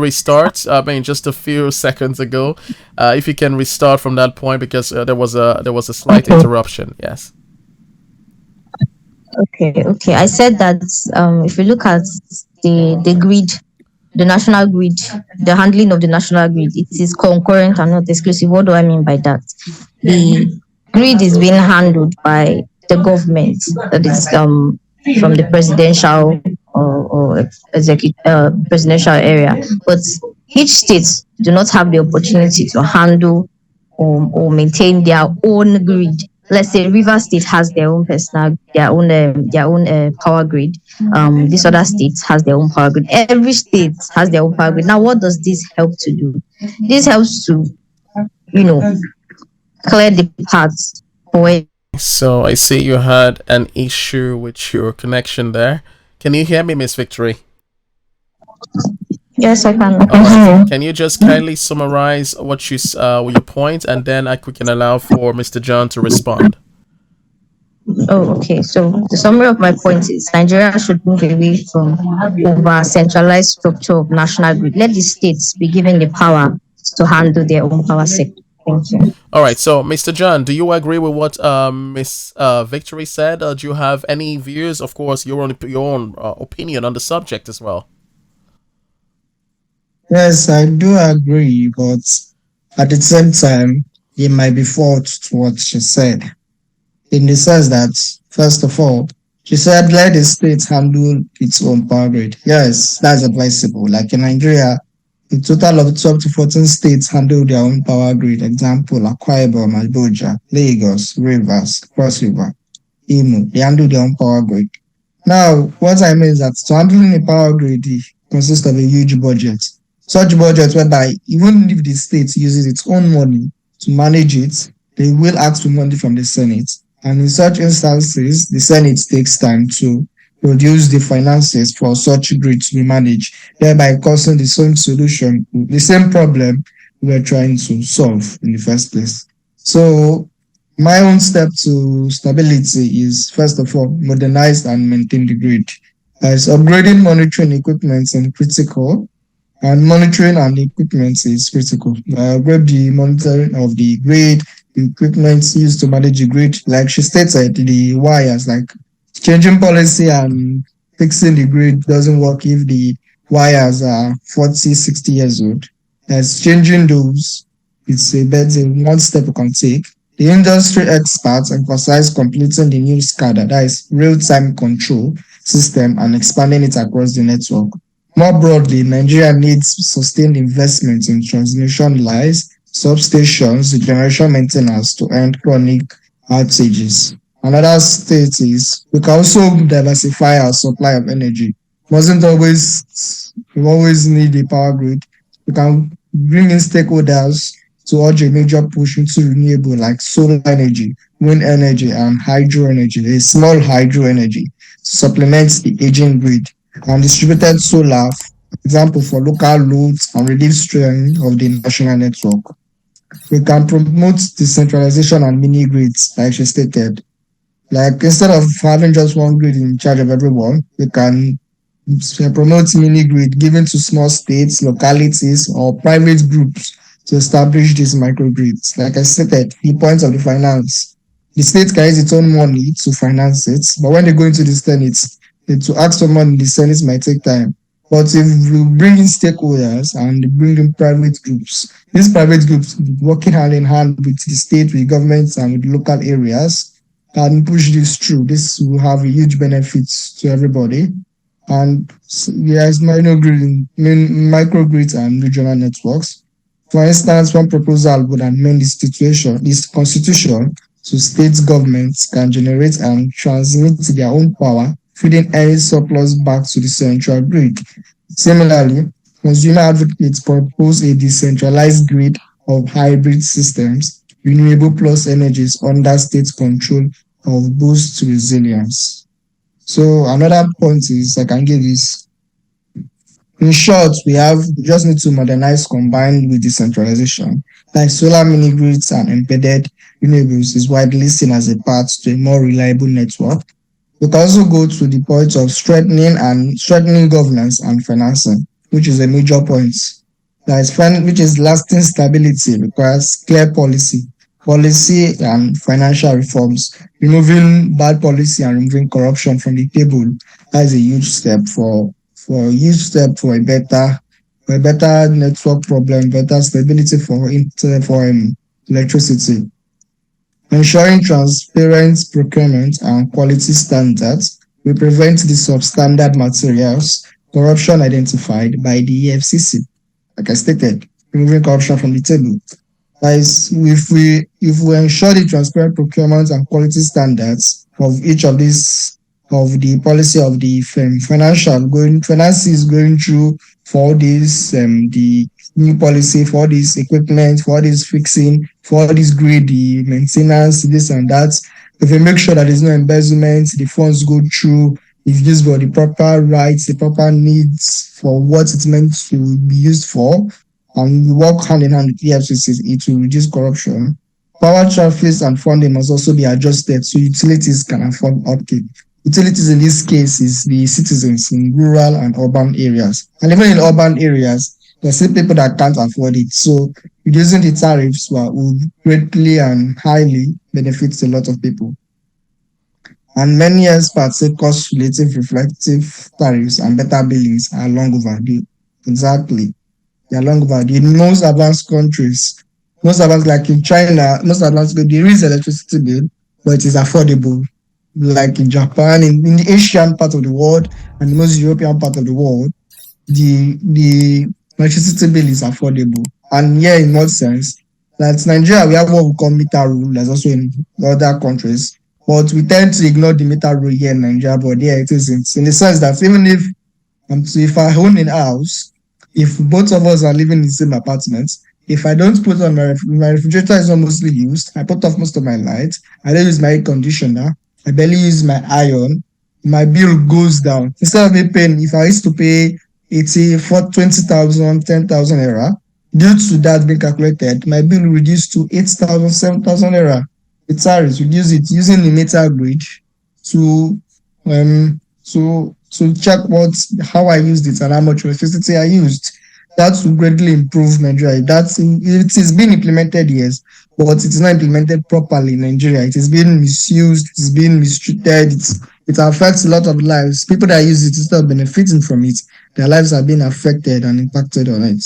restart. I mean, just a few seconds ago, if you can restart from that point, because there was a slight interruption. Yes. Okay. I said that if you look at the grid, the national grid, the handling of the national grid, it is concurrent and not exclusive. What do I mean by that? The grid is being handled by the government, that is from the presidential or executive presidential area. But each state do not have the opportunity to handle or maintain their own grid. Let's say River State has their own power grid. This other state has their own power grid. Every state has their own power grid. Now, what does this help to do? This helps to, clear the paths for it. So I see you had an issue with your connection there. Can you hear me, Miss Victory? Yes, I can. All right. Can you just kindly summarize what your point, and then we can allow for Mr. John to respond. Oh, okay. So the summary of my point is Nigeria should move away from over centralized structure of national grid. Let the states be given the power to handle their own power sector. Thank you. All right. So, Mr. John, do you agree with what Miss Victory said? Or do you have any views? Of course, your own opinion on the subject as well. Yes, I do agree, but at the same time, it might be false to what she said. In the sense that, first of all, she said, let the state handle its own power grid. Yes, that's advisable. Like in Nigeria, a total of 12 to 14 states handle their own power grid. Example, Akwa Ibom, Abuja, Lagos, Rivers, Cross River, Imo. They handle their own power grid. Now, what I mean is that to handling a power grid consists of a huge budget. Such budget whereby even if the state uses its own money to manage it, they will ask for money from the Senate. And in such instances, the Senate takes time to produce the finances for such grid to be managed, thereby causing the same solution, the same problem we're trying to solve in the first place. So my own step to stability is, first of all, modernize and maintain the grid. As upgrading monitoring equipment is critical, and monitoring and equipment is critical. Upgrade the monitoring of the grid, the equipment used to manage the grid, like she stated, the wires, like changing policy and fixing the grid doesn't work if the wires are 40, 60 years old. As changing those, it's a better one step we can take. The industry experts emphasize completing the new SCADA, that is real-time control system, and expanding it across the network. More broadly, Nigeria needs sustained investment in transmission lines, substations, generation maintenance to end chronic outages. Another state is we can also diversify our supply of energy. We always need a power grid. We can bring in stakeholders to urge a major push into renewable like solar energy, wind energy, and hydro energy, a small hydro energy, supplements the aging grid, and distributed solar, for example, for local loads and reduce strain of the national network. We can promote decentralization and mini grids, like she stated. Like instead of having just one grid in charge of everyone, we can promote mini grid given to small states, localities, or private groups to establish these microgrids. Like I stated, the point of the finance. The state can use its own money to finance it, but when they go into the Senate, to ask for money, the Senate might take time. But if we bring in stakeholders and bring in private groups, these private groups working hand in hand with the state, with governments, and with local areas, and push this through. This will have a huge benefits to everybody. And there's microgrids and regional networks. For instance, one proposal would amend this constitution, so state governments can generate and transmit their own power, feeding any surplus back to the central grid. Similarly, consumer advocates propose a decentralized grid of hybrid systems, renewable plus energies under state control of boost resilience. So another point I can give is, in short, we just need to modernize combined with decentralization. Like solar mini grids and embedded renewables is widely seen as a path to a more reliable network. We can also go to the point of strengthening governance and financing, which is a major point. Which is lasting stability requires clear policy and financial reforms, removing bad policy and removing corruption from the table. That is a huge step for a better network problem, better stability for electricity. Ensuring transparent procurement and quality standards will prevent the substandard materials corruption identified by the EFCC. Like I stated, removing corruption from the table. That is, if we ensure the transparent procurement and quality standards of each of these, of the policy of the finance is going through for this the new policy, for this equipment, for this fixing, for this grid, the maintenance, this and that. If we make sure that there's no embezzlement, the funds go through if used for the proper rights, the proper needs for what it's meant to be used for, and we work hand in hand with EFCC, it will reduce corruption. Power traffics and funding must also be adjusted so utilities can afford upkeep. Utilities in this case is the citizens in rural and urban areas. And even in urban areas, there's still people that can't afford it. So reducing the tariffs will greatly and highly benefit a lot of people. And many experts say cost-relative reflective tariffs and better billings are long overdue. Exactly. They are long overdue. In most advanced countries, most advanced, like in China, most advanced, there is electricity bill, but it is affordable. Like in Japan, in the Asian part of the world, and the most European part of the world, the electricity bill is affordable. And here, in what sense? Like Nigeria, we have what we call meter rule, that's also in other countries. But we tend to ignore the meter rule here in Nigeria, but there it isn't. In the sense that even if I own a house, if both of us are living in the same apartment, if I don't put on my refrigerator is not mostly used, I put off most of my lights, I don't use my air conditioner, I barely use my iron, my bill goes down. Instead of me paying, if I used to pay 80 for 20,000, 10,000 era, due to that being calculated, my bill reduced to 8,000, 7,000 era. The tariffs reduce it using the meter grid to check how I used it and how much electricity I used. That will greatly improve Nigeria. It is being implemented, yes, but it is not implemented properly in Nigeria. It is being misused, it is being mistreated, it affects a lot of lives. People that use it instead of benefiting from it, their lives are being affected and impacted on it.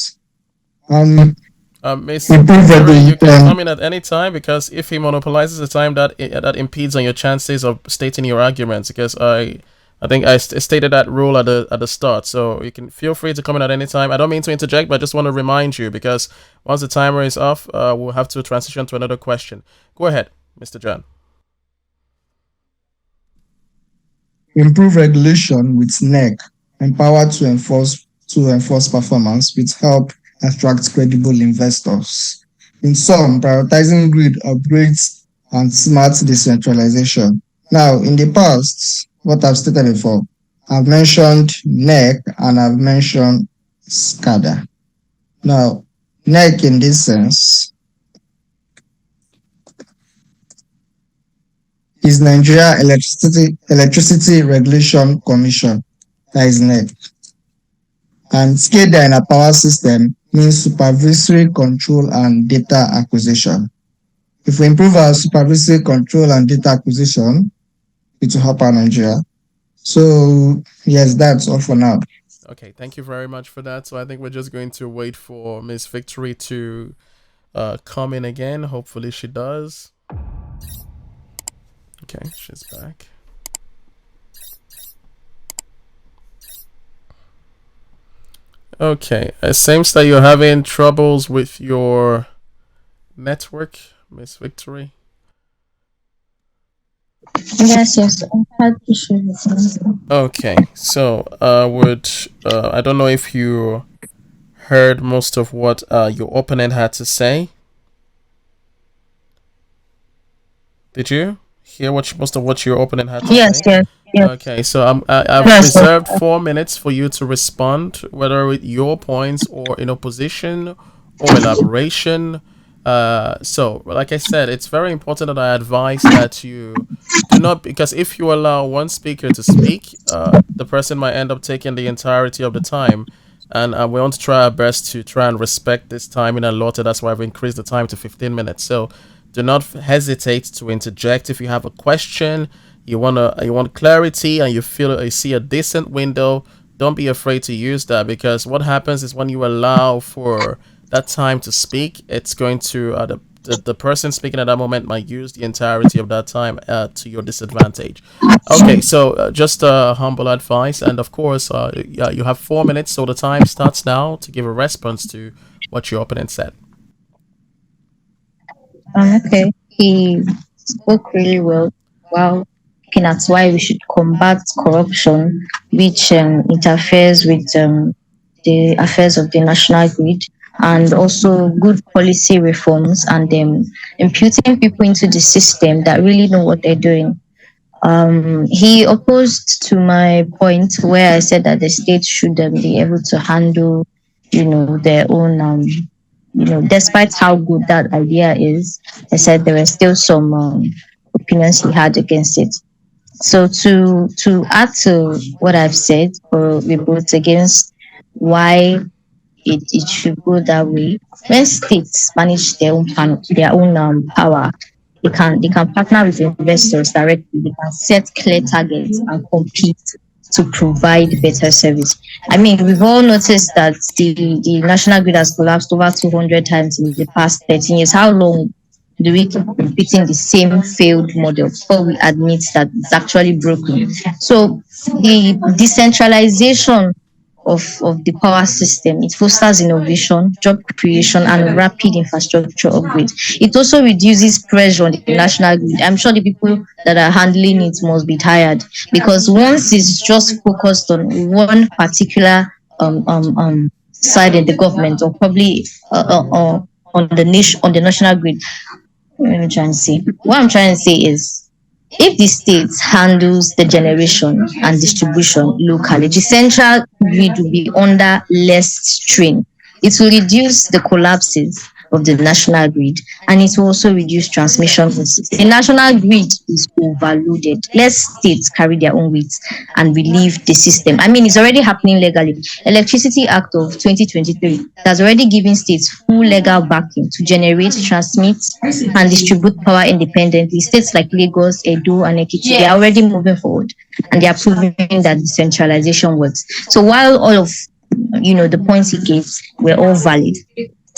Miss you can come in at any time, because if he monopolizes the time, that impedes on your chances of stating your arguments, because I think I stated that rule at the start, so you can feel free to come in at any time. I don't mean to interject, but I just want to remind you, because once the timer is off, we'll have to transition to another question. Go ahead, Mr. John. Improve regulation with NEC, empowered to enforce performance with help attract credible investors. In sum, prioritizing grid upgrades and smart decentralization. Now, in the past, what I've stated before, I've mentioned NEC and I've mentioned SCADA. Now, NEC in this sense is Nigeria Electricity Regulation Commission. That is NEC. And SCADA in a power system means supervisory control and data acquisition. If we improve our supervisory control and data acquisition, it will help our Nigeria. So, yes, that's all for now. Okay, thank you very much for that. So I think we're just going to wait for Miss Victory to come in again. Hopefully she does. Okay, she's back. Okay, it seems that you're having troubles with your network, Miss Victory. Yes. I had issues. Okay, so I don't know if you heard most of what your opponent had to say. Did you hear most of what your opponent had to say? Yes. Okay, so I've reserved 4 minutes for you to respond, whether with your points or in opposition or elaboration. So, like I said, it's very important that I advise that you do not, because if you allow one speaker to speak, the person might end up taking the entirety of the time. And we want to try our best to try and respect this timing allotted. That's why I've increased the time to 15 minutes. So do not hesitate to interject if you have a question. You want clarity and you see a decent window, don't be afraid to use that, because what happens is when you allow for that time to speak, it's going to the person speaking at that moment might use the entirety of that time to your disadvantage. Okay, so just humble advice, and of course you have 4 minutes, so the time starts now to give a response to what your opponent said. Okay, he spoke really well. Wow. Looking at why we should combat corruption, which interferes with the affairs of the national grid, and also good policy reforms and imputing people into the system that really know what they're doing. He opposed to my point where I said that the state should be able to handle, their own, despite how good that idea is. I said there were still some opinions he had against it. So to add to what I've said or rebut against why it should go that way, when states manage their own power, they can partner with investors directly. They can set clear targets and compete to provide better service. I mean, we've all noticed that the national grid has collapsed over 200 times in the past 13 years. How long do we keep repeating the same failed model before we admit that it's actually broken? So the decentralization of the power system, it fosters innovation, job creation, and rapid infrastructure upgrade. It also reduces pressure on the national grid. I'm sure the people that are handling it must be tired, because once it's just focused on one particular side in the government, or probably on the national grid. What I'm trying to say is, if the state handles the generation and distribution locally, the central grid will be under less strain. It will reduce the collapses of the national grid, and it will also reduce transmission losses. The national grid is overloaded. Let states carry their own weight and relieve the system. I mean, it's already happening legally. Electricity Act of 2023 has already given states full legal backing to generate, transmit, and distribute power independently. States like Lagos, Edo, and Ekiti, they are already moving forward, and they are proving that decentralization works. So while all of the points he gave were all valid,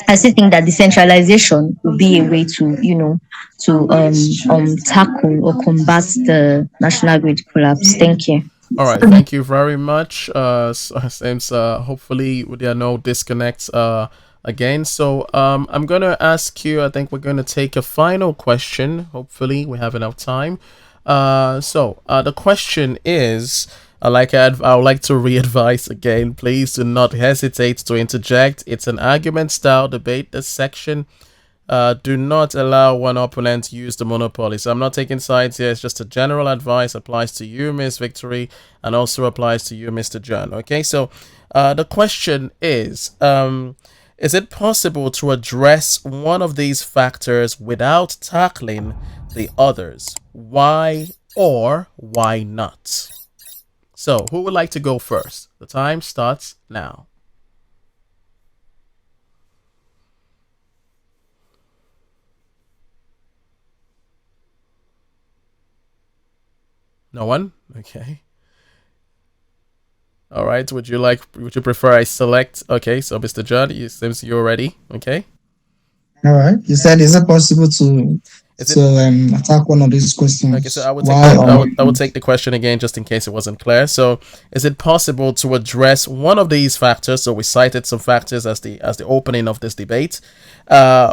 I still think that decentralization will be a way to tackle or combat the national grid collapse. Thank you. All right, thank you very much. Since hopefully there are no disconnects again. So I'm gonna ask you. I think we're gonna take a final question. Hopefully we have enough time. The question is. I would like to re-advise again, please do not hesitate to interject. It's an argument-style debate, this section. Do not allow one opponent to use the monopoly. So I'm not taking sides here. It's just a general advice. Applies to you, Miss Victory, and also applies to you, Mr. John. Okay, so the question is it possible to address one of these factors without tackling the others? Why or why not? So, who would like to go first? The time starts now. No one? Okay. All right. Would you prefer I select? Okay. So, Mr. John, it seems you're ready. Okay. All right. You said, is it possible to attack one of these questions? Okay, so I would take the question again just in case it wasn't clear. So, is it possible to address one of these factors? So we cited some factors as the opening of this debate,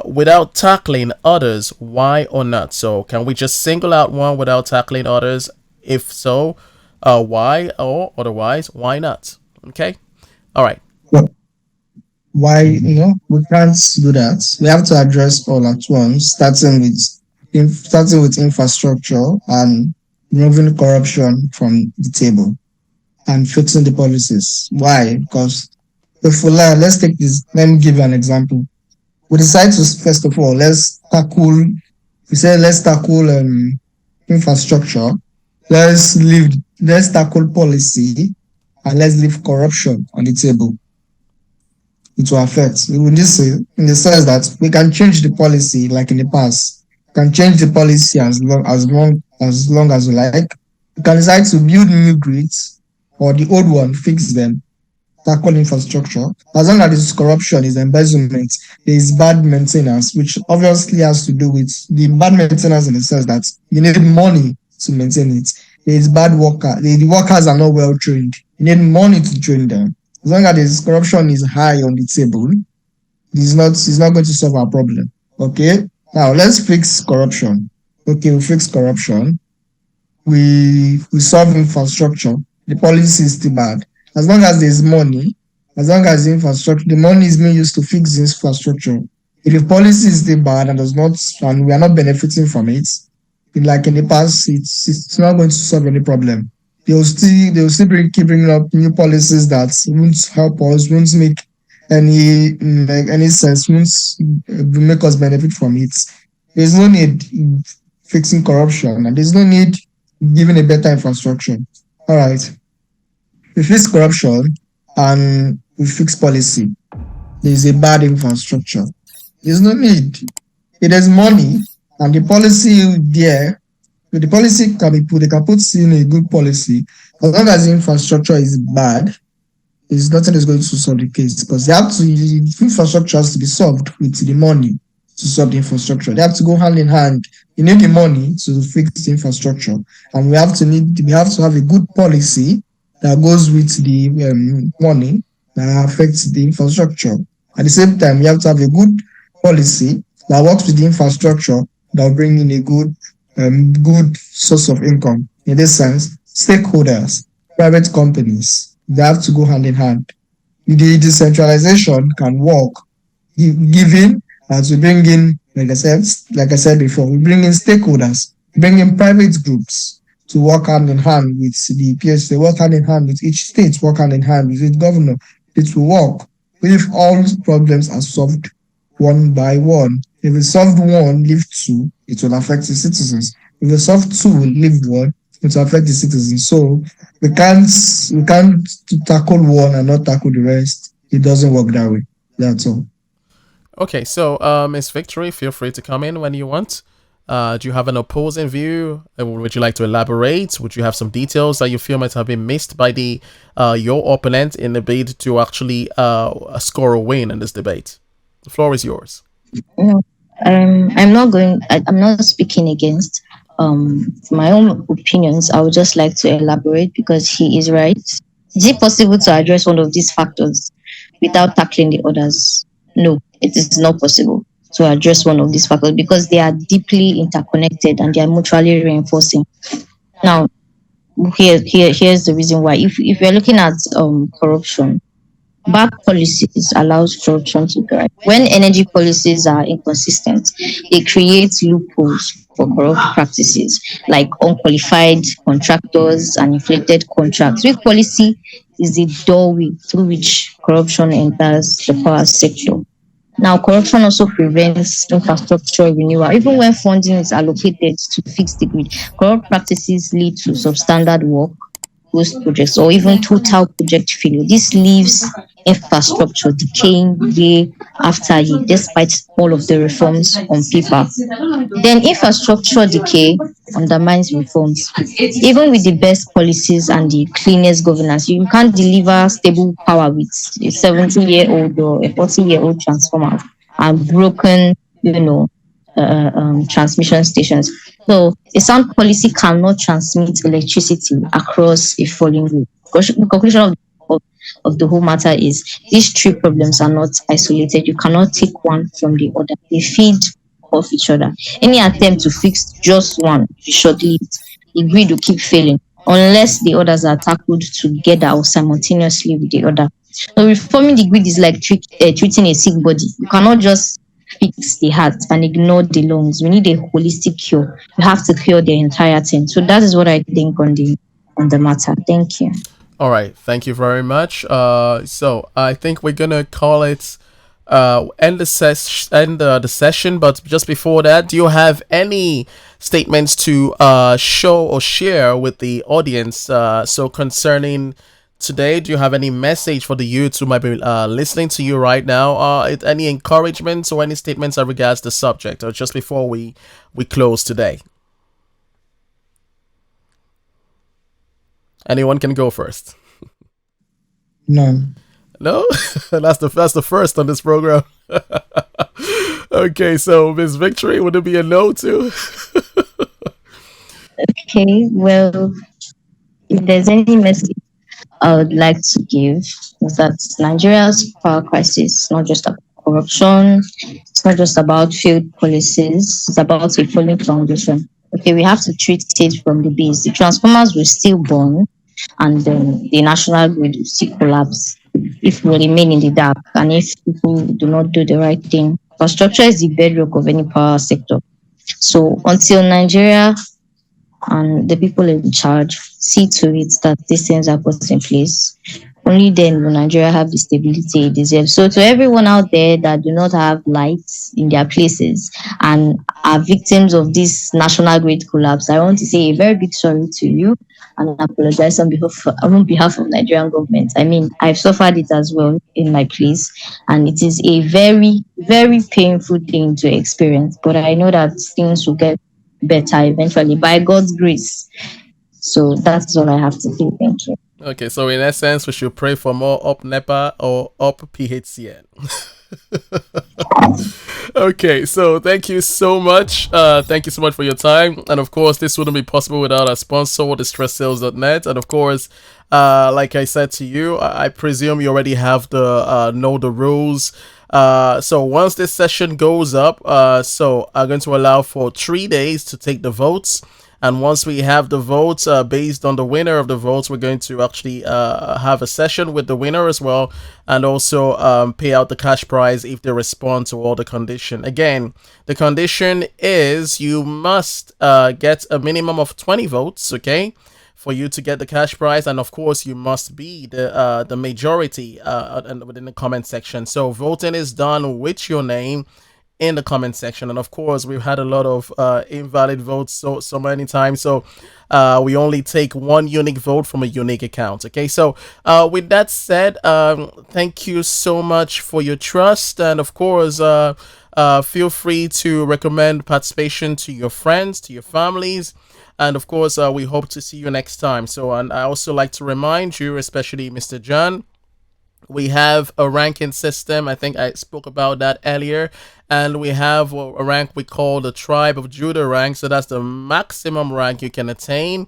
without tackling others. Why or not? So, can we just single out one without tackling others? If so, why? Or otherwise, why not? Okay. All right. Why we can't do that? We have to address all at once, starting with infrastructure and removing corruption from the table and fixing the policies. Why? Because let's take this. Let me give you an example. We decide to, first of all, let's tackle infrastructure. Let's tackle policy, and let's leave corruption on the table. It will affect. We will just say, in the sense that we can change the policy like in the past. We can change the policy as long as we like. We can decide to build new grids, or the old one, fix them, tackle infrastructure. As long as there's corruption, is embezzlement, there is bad maintenance, which obviously has to do with the bad maintenance in the sense that you need money to maintain it. There is bad worker. The workers are not well trained. You need money to train them. As long as this corruption is high on the table, it's not going to solve our problem. Okay? Now let's fix corruption. Okay, we fix corruption. We solve infrastructure. The policy is still bad. As long as there's money, as long as the money is being used to fix the infrastructure. If the policy is still bad and we are not benefiting from it, like in the past, it's not going to solve any problem. They'll still keep bringing up new policies that won't help us, won't make any sense, won't make us benefit from it. There's no need fixing corruption, and there's no need giving a better infrastructure. All right, we fix corruption and we fix policy. There's a bad infrastructure. There's no need. It is money and the policy there. The policy can be put. They can put in a good policy as long as the infrastructure is bad. There's nothing is going to solve the case because the infrastructure has to be solved with the money to solve the infrastructure. They have to go hand in hand. You need the money to fix the infrastructure, and we have to have a good policy that goes with the money that affects the infrastructure. At the same time, we have to have a good policy that works with the infrastructure that will bring in a good source of income. In this sense, stakeholders, private companies, they have to go hand in hand. The decentralization can work, given as we bring in, like I said before, we bring in stakeholders, bring in private groups to work hand in hand with the PS. They work hand in hand with each state, work hand in hand with each governor. It will work if all problems are solved one by one. If we solve one, leave two, it will affect the citizens. If we solve two, leave one, it will affect the citizens. So we can't tackle one and not tackle the rest. It doesn't work that way. That's all. Okay, so Miss Victory, feel free to come in when you want. Do you have an opposing view? Would you like to elaborate? Would you have some details that you feel might have been missed by your opponent in the bid to actually score a win in this debate? The floor is yours. No, I'm not going. I'm not speaking against my own opinions. I would just like to elaborate because he is right. Is it possible to address one of these factors without tackling the others? No, it is not possible to address one of these factors because they are deeply interconnected and they are mutually reinforcing. Now, here's the reason why. If we're looking at corruption, bad policies allows corruption to thrive. When energy policies are inconsistent, they create loopholes for corrupt practices like unqualified contractors and inflated contracts. Weak policy is the doorway through which corruption enters the power sector. Now, corruption also prevents infrastructure renewal. Even when funding is allocated to fix the grid, corrupt practices lead to substandard work, ghost projects, or even total project failure. This leaves infrastructure decaying year after year, despite all of the reforms on paper. Then infrastructure decay undermines reforms. Even with the best policies and the cleanest governance, you can't deliver stable power with a 70-year-old or a 40-year-old transformer and broken, transmission stations. So a sound policy cannot transmit electricity across a falling grid. The conclusion of the whole matter is these three problems are not isolated. You cannot take one from the other. They feed off each other. Any attempt to fix just one is short-lived. The grid will keep failing unless the others are tackled together or simultaneously with the other. So reforming the grid is like treating a sick body. You cannot just fix the heart and ignore the lungs. We need a holistic cure. You have to cure the entire thing. So that is what I think on the matter. Thank you. All right, thank you very much. So I think we're gonna call it end the session. But just before that, do you have any statements to show or share with the audience? So concerning today, do you have any message for the youth who might be listening to you right now? Any encouragements or any statements as regards the subject, or just before we close today? Anyone can go first. No. No? that's the first on this program. Okay, so Miss Victory, would it be a no too? Okay, well, if there's any message I would like to give is that Nigeria's power crisis is not just about corruption, it's not just about failed policies, it's about a falling foundation. Okay, we have to treat it from the base. The transformers will still burn and the national grid will still collapse if we remain in the dark and if people do not do the right thing. Infrastructure is the bedrock of any power sector. So until Nigeria and the people in charge see to it that these things are put in place, only then will Nigeria have the stability it deserves. So to everyone out there that do not have lights in their places and are victims of this national grid collapse, I want to say a very big sorry to you and apologize on behalf of Nigerian government. I mean, I've suffered it as well in my place, and it is a very, very painful thing to experience. But I know that things will get better eventually by God's grace. So that's all I have to say. Thank you. Okay, so in essence, we should pray for more up NEPA or up PHCN. Okay, so thank you so much. Thank you so much for your time. And of course, this wouldn't be possible without our sponsor, distressales.net. And of course, like I said to you, I presume you already have the know the rules. So once this session goes up, so I'm going to allow for 3 days to take the votes. And once we have the votes, based on the winner of the votes, we're going to actually have a session with the winner as well, and also pay out the cash prize if they respond to all the condition. Again, the condition is you must get a minimum of 20 votes, okay, for you to get the cash prize, and of course you must be the majority within the comment section. So voting is done with your name in the comment section, and of course we've had a lot of invalid votes so many times, so we only take one unique vote from a unique account. Okay, so with that said, thank you so much for your trust, and of course feel free to recommend participation to your friends, to your families, and of course we hope to see you next time. So, and I also like to remind you, especially Mr. John, we have a ranking system. I think I spoke about that earlier. And we have a rank we call the Tribe of Judah rank. So that's the maximum rank you can attain.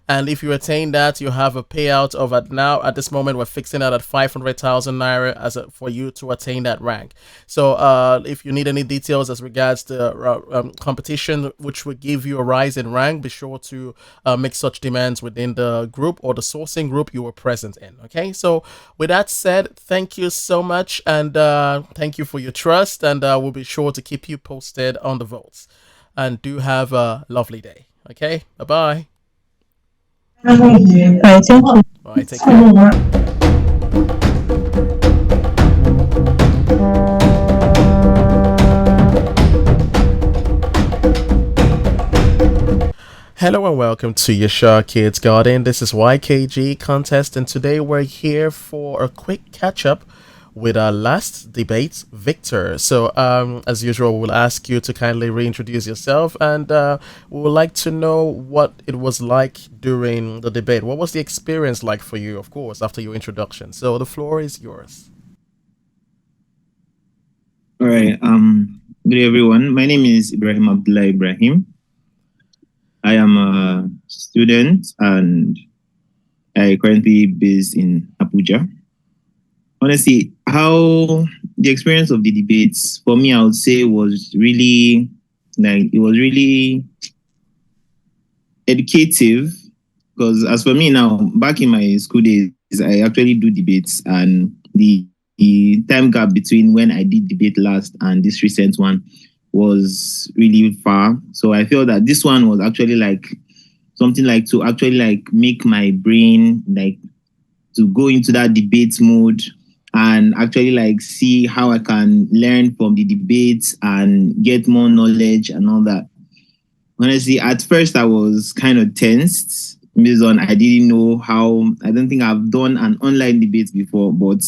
And if you attain that, you have a payout of at this moment, we're fixing that at 500,000 naira for you to attain that rank. So if you need any details as regards the competition, which will give you a rise in rank, be sure to make such demands within the group or the sourcing group you were present in. Okay, so with that said, thank you so much, and thank you for your trust, and we'll be sure to keep you posted on the votes. And do have a lovely day. Okay, bye-bye. All right, thank you. All right, take care. Hello and welcome to Yashar Kids Garden. This is YKG Contest, and today we're here for a quick catch-up with our last debate, Victor. So as usual, we'll ask you to kindly reintroduce yourself, and we would like to know what it was like during the debate. What was the experience like for you, of course, after your introduction? So the floor is yours. All right. Good day, everyone. My name is Ibrahim Abdullah Ibrahim. I am a student, and I currently based in Abuja. Honestly, how the experience of the debates for me, I would say, was really educative, because as for me now, back in my school days, I actually do debates, and the time gap between when I did debate last and this recent one was really far. So I feel that this one was actually like something like to actually like make my brain like to go into that debate mode and actually like see how I can learn from the debates and get more knowledge and all that. Honestly, at first I was kind of tensed based on I didn't know how. I don't think I've done an online debate before, but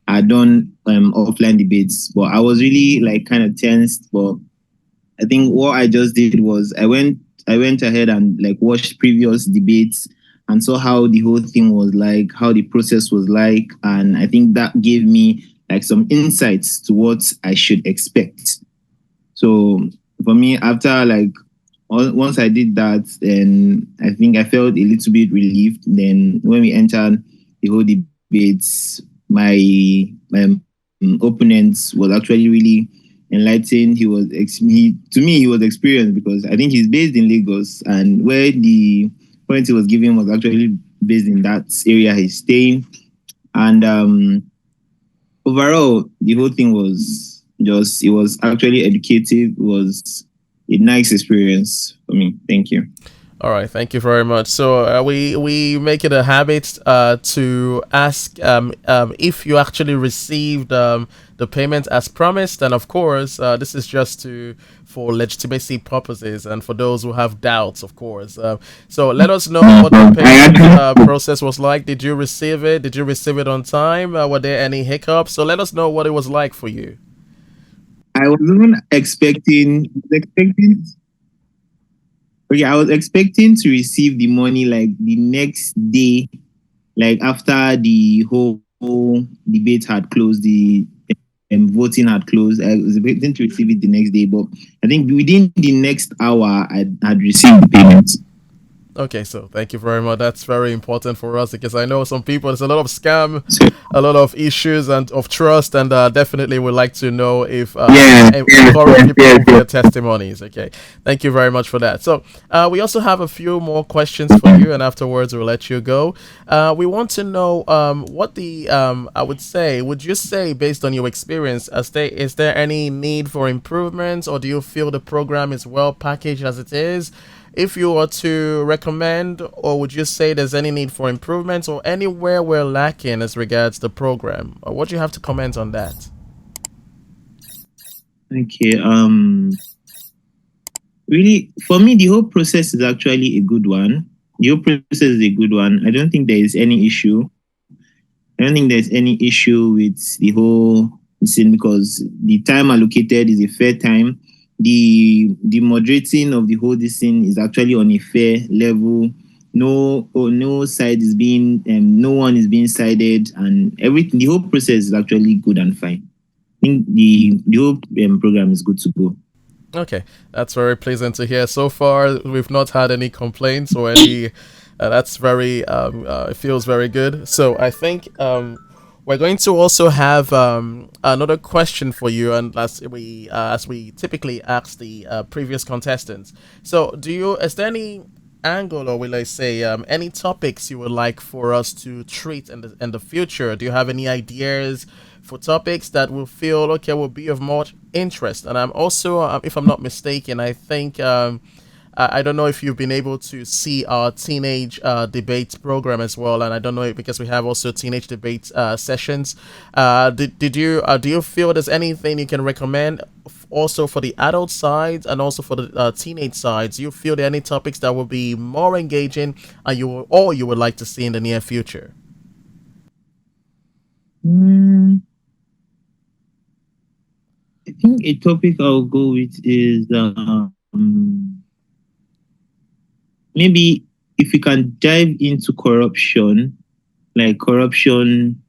I've done offline debates. But I was really like kind of tensed. But I think what I just did was I went ahead and like watched previous debates and saw how the whole thing was like, how the process was like. And I think that gave me like some insights to what I should expect. So for me, after like, once I did that, then I think I felt a little bit relieved. Then when we entered the whole debates, my opponent was actually really enlightened. He was experienced, because I think he's based in Lagos, and where the point he was giving was actually based in that area he's staying. And overall, the whole thing was it was actually educative. It was a nice experience for me. Thank you. All right, thank you very much. So we make it a habit to ask if you actually received the payment as promised, and of course, this is just for legitimacy purposes and for those who have doubts, of course. So let us know what the payment process was like. Did you receive it? Did you receive it on time? Were there any hiccups? So let us know what it was like for you. I was even expecting. Okay, I was expecting to receive the money like the next day, like after the whole debate had closed, the voting had closed. I was expecting to receive it the next day, but I think within the next hour, I had received the payment. Okay, so thank you very much. That's very important for us because I know some people, there's a lot of scam, a lot of issues and of trust, and definitely would like to know if encourage people with their testimonies. Okay, thank you very much for that. So we also have a few more questions for you, and afterwards we'll let you go. We want to know what the would you say, based on your experience, is there any need for improvements, or do you feel the program is well packaged as it is? If you were to recommend, or would you say there's any need for improvements or anywhere we're lacking as regards the program? Or what do you have to comment on that? Okay. Really, for me, the whole process is actually a good one. The whole process is a good one. I don't think there is any issue. I don't think there's any issue with the whole thing because the time allocated is a fair time. The moderating of the whole thing is actually on a fair level. No side is being no one is being sided, and everything. The whole process is actually good and fine. I think the whole program is good to go. Okay, that's very pleasant to hear. So far, we've not had any complaints or any. That's very. It feels very good. So I think we're going to also have another question for you, and as we typically ask the previous contestants. So, is there any angle, or will I say, any topics you would like for us to treat in the future? Do you have any ideas for topics that will feel will be of more interest? And I'm also, if I'm not mistaken, I think. I don't know if you've been able to see our teenage debate program as well, and I don't know because we have also teenage debate sessions. Do you feel there's anything you can recommend also for the adult side and also for the teenage sides? Do you feel there are any topics that will be more engaging, and you would like to see in the near future? I think a topic I'll go with is. Maybe if we can dive into corruption, like corruption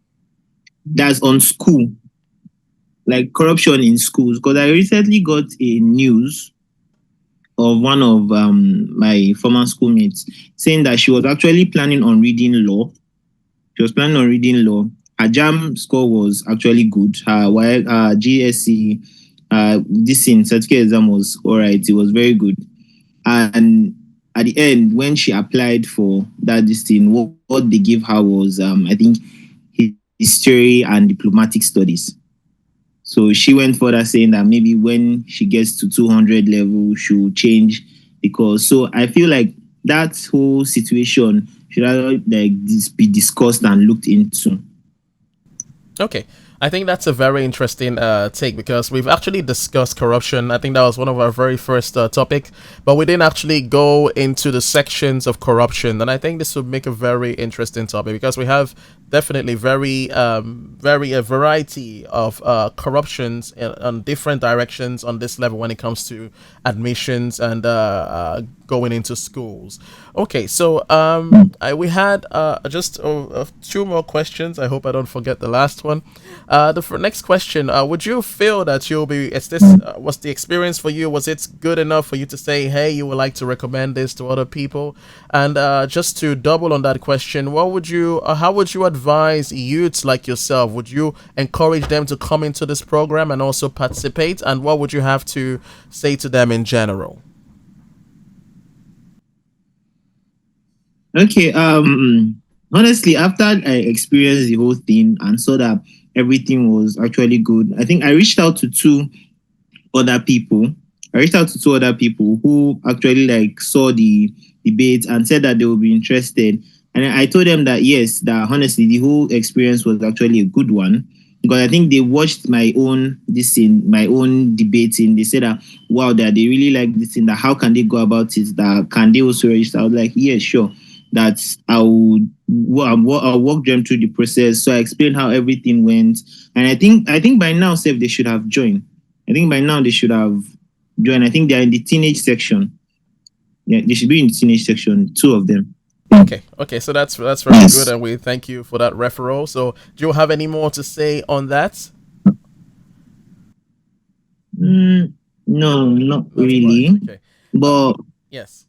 that's on school, like corruption in schools. Because I recently got a news of one of my former schoolmates saying that she was actually planning on reading law. She was planning on reading law. Her JAM score was actually good. Her GSC, this certificate exam was all right. It was very good. And at the end, when she applied for that what they gave her was, I think, history and diplomatic studies. So she went further saying that maybe when she gets to 200 level, she will change. So I feel like that whole situation should be discussed and looked into. Okay. I think that's a very interesting take because we've actually discussed corruption. I think that was one of our very first topic, but we didn't actually go into the sections of corruption. And I think this would make a very interesting topic because we have definitely a variety of corruptions on different directions on this level when it comes to admissions and going into schools. Okay, so we had just two more questions. I hope I don't forget the last one. The next question, would you feel that was the experience for you, was it good enough for you to say, hey, you would like to recommend this to other people? And just to double on that question, how would you advise youths like yourself? Would you encourage them to come into this program and also participate? And what would you have to say to them in general? Okay, honestly, after I experienced the whole thing and saw that everything was actually good, I think I reached out to two other people I reached out to two other people who actually like saw the debate and said that they would be interested. And I told them that yes, that honestly the whole experience was actually a good one, because I think they watched my own debating. They said that wow, that they really like this thing. That how can they go about it? That can they also register? I was like, yeah, sure. That I'll walk them through the process. So I explained how everything went, and I think by now, Seth, they should have joined. I think by now they should have joined. I think they're in the teenage section. Yeah, they should be in the teenage section. Two of them. Okay, so that's very good, and we thank you for that referral. So, do you have any more to say on that? No, not really. Right. Okay. But yes.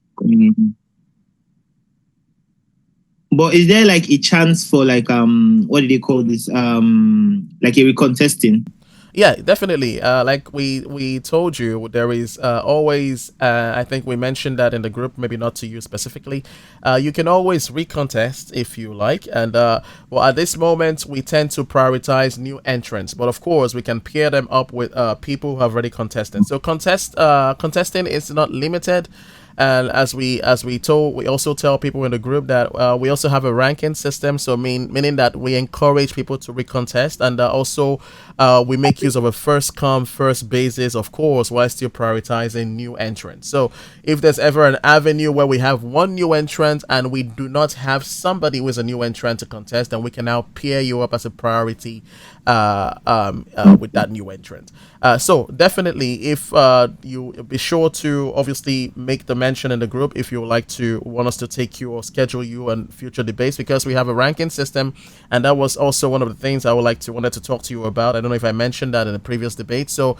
But is there like a chance for like what do they call this like a recontesting? Yeah, definitely. Like we told you, there is always. I think we mentioned that in the group, maybe not to you specifically. You can always recontest if you like, and well, at this moment, we tend to prioritize new entrants. But of course, we can pair them up with people who have already contested. So contesting is not limited. And as we also tell people in the group that we also have a ranking system, so meaning that we encourage people to recontest, and also we make use of a first come first basis, of course, while still prioritizing new entrants. So if there's ever an avenue where we have one new entrant and we do not have somebody who is a new entrant to contest, then we can now pair you up as a priority with that new entrant. So definitely, if you be sure to obviously make the mention in the group if you would like to want us to take you or schedule you on future debates, because we have a ranking system, and that was also one of the things I wanted to talk to you about. I don't know if I mentioned that in the previous debate. So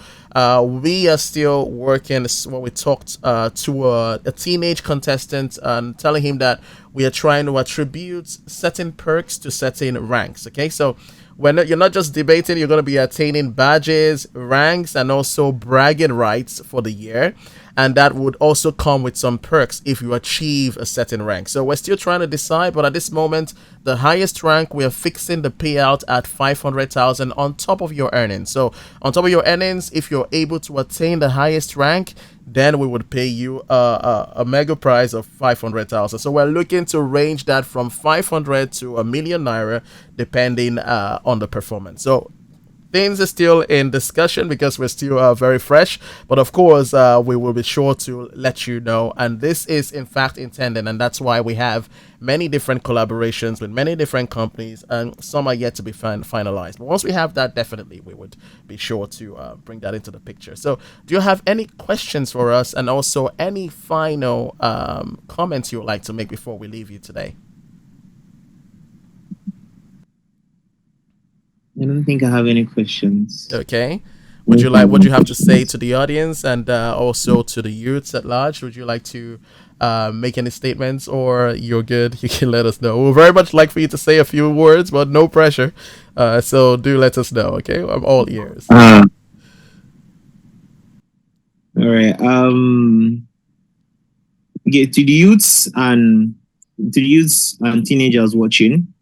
we are still working. This is what we talked to a teenage contestant and telling him that we are trying to attribute certain perks to certain ranks. Okay, so you're not just debating, you're going to be attaining badges, ranks, and also bragging rights for the year. And that would also come with some perks if you achieve a certain rank. So we're still trying to decide, but at this moment, the highest rank, we are fixing the payout at 500,000 on top of your earnings. So on top of your earnings, if you're able to attain the highest rank, then we would pay you a mega prize of 500,000. So we're looking to range that from 500 to a million naira, depending on the performance. So things are still in discussion because we're still very fresh, but of course we will be sure to let you know. And this is in fact intended, and that's why we have many different collaborations with many different companies, and some are yet to be finalized. But once we have that, definitely we would be sure to bring that into the picture. So do you have any questions for us, and also any final comments you would like to make before we leave you today? I don't think I have any questions. Okay. What you have to say to the audience, and also to the youths at large? Would you like to make any statements, or you're good? You can let us know. We'd very much like for you to say a few words, but no pressure. So do let us know, okay? I'm all ears. All right. Okay, to the youths and teenagers watching,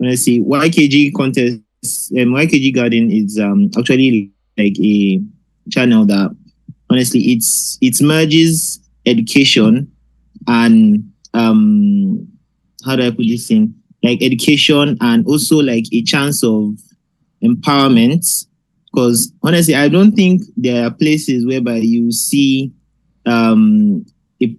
let's see, YKG contest. YKG Garden is actually like a channel that honestly it merges education and how do I put this in, like education and also like a chance of empowerment, because honestly I don't think there are places whereby you see an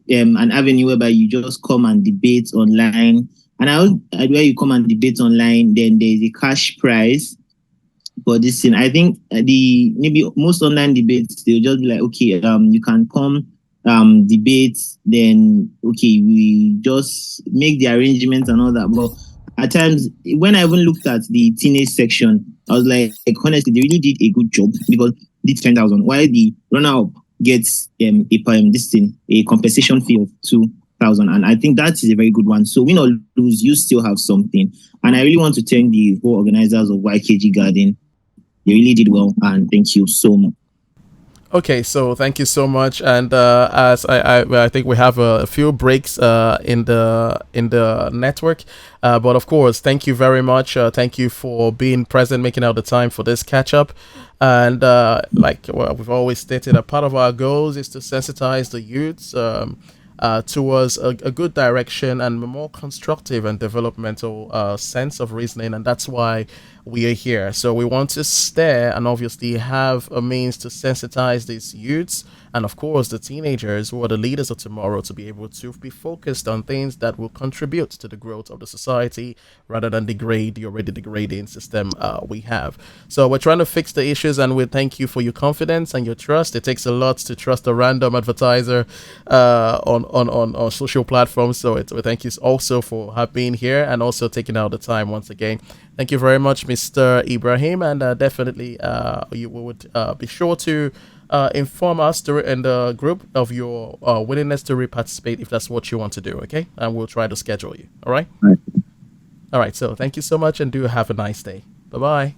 avenue whereby you just come and debate online. And where you come and debate online, then there's a cash prize for this thing. I think maybe most online debates, they'll just be like, okay, you can come debate, then okay, we just make the arrangements and all that. But at times, when I even looked at the teenage section, I was like honestly, they really did a good job, because they did 10,000. While the runner-up gets a compensation fee of 2,000, and I think that is a very good one. So win or lose, you still have something. And I really want to thank the whole organizers of YKG Garden. They really did well, and thank you so much. Okay, so thank you so much, and as I think we have a few breaks in the network, but of course, thank you very much. Thank you for being present, making out the time for this catch up, and like we've always stated, a part of our goals is to sensitize the youths. Towards a good direction and a more constructive and developmental sense of reasoning, and that's why we are here. So we want to stare and obviously have a means to sensitize these youths and of course the teenagers who are the leaders of tomorrow to be able to be focused on things that will contribute to the growth of the society rather than degrade the already degrading system we have. So we're trying to fix the issues, and we thank you for your confidence and your trust. It takes a lot to trust a random advertiser on social platforms. So we thank you also for being here and also taking out the time once again. Thank you very much, Mr. Ibrahim, and definitely you would be sure to inform us in the group of your willingness to participate if that's what you want to do, okay? And we'll try to schedule you, all right? All right, so thank you so much and do have a nice day. Bye-bye.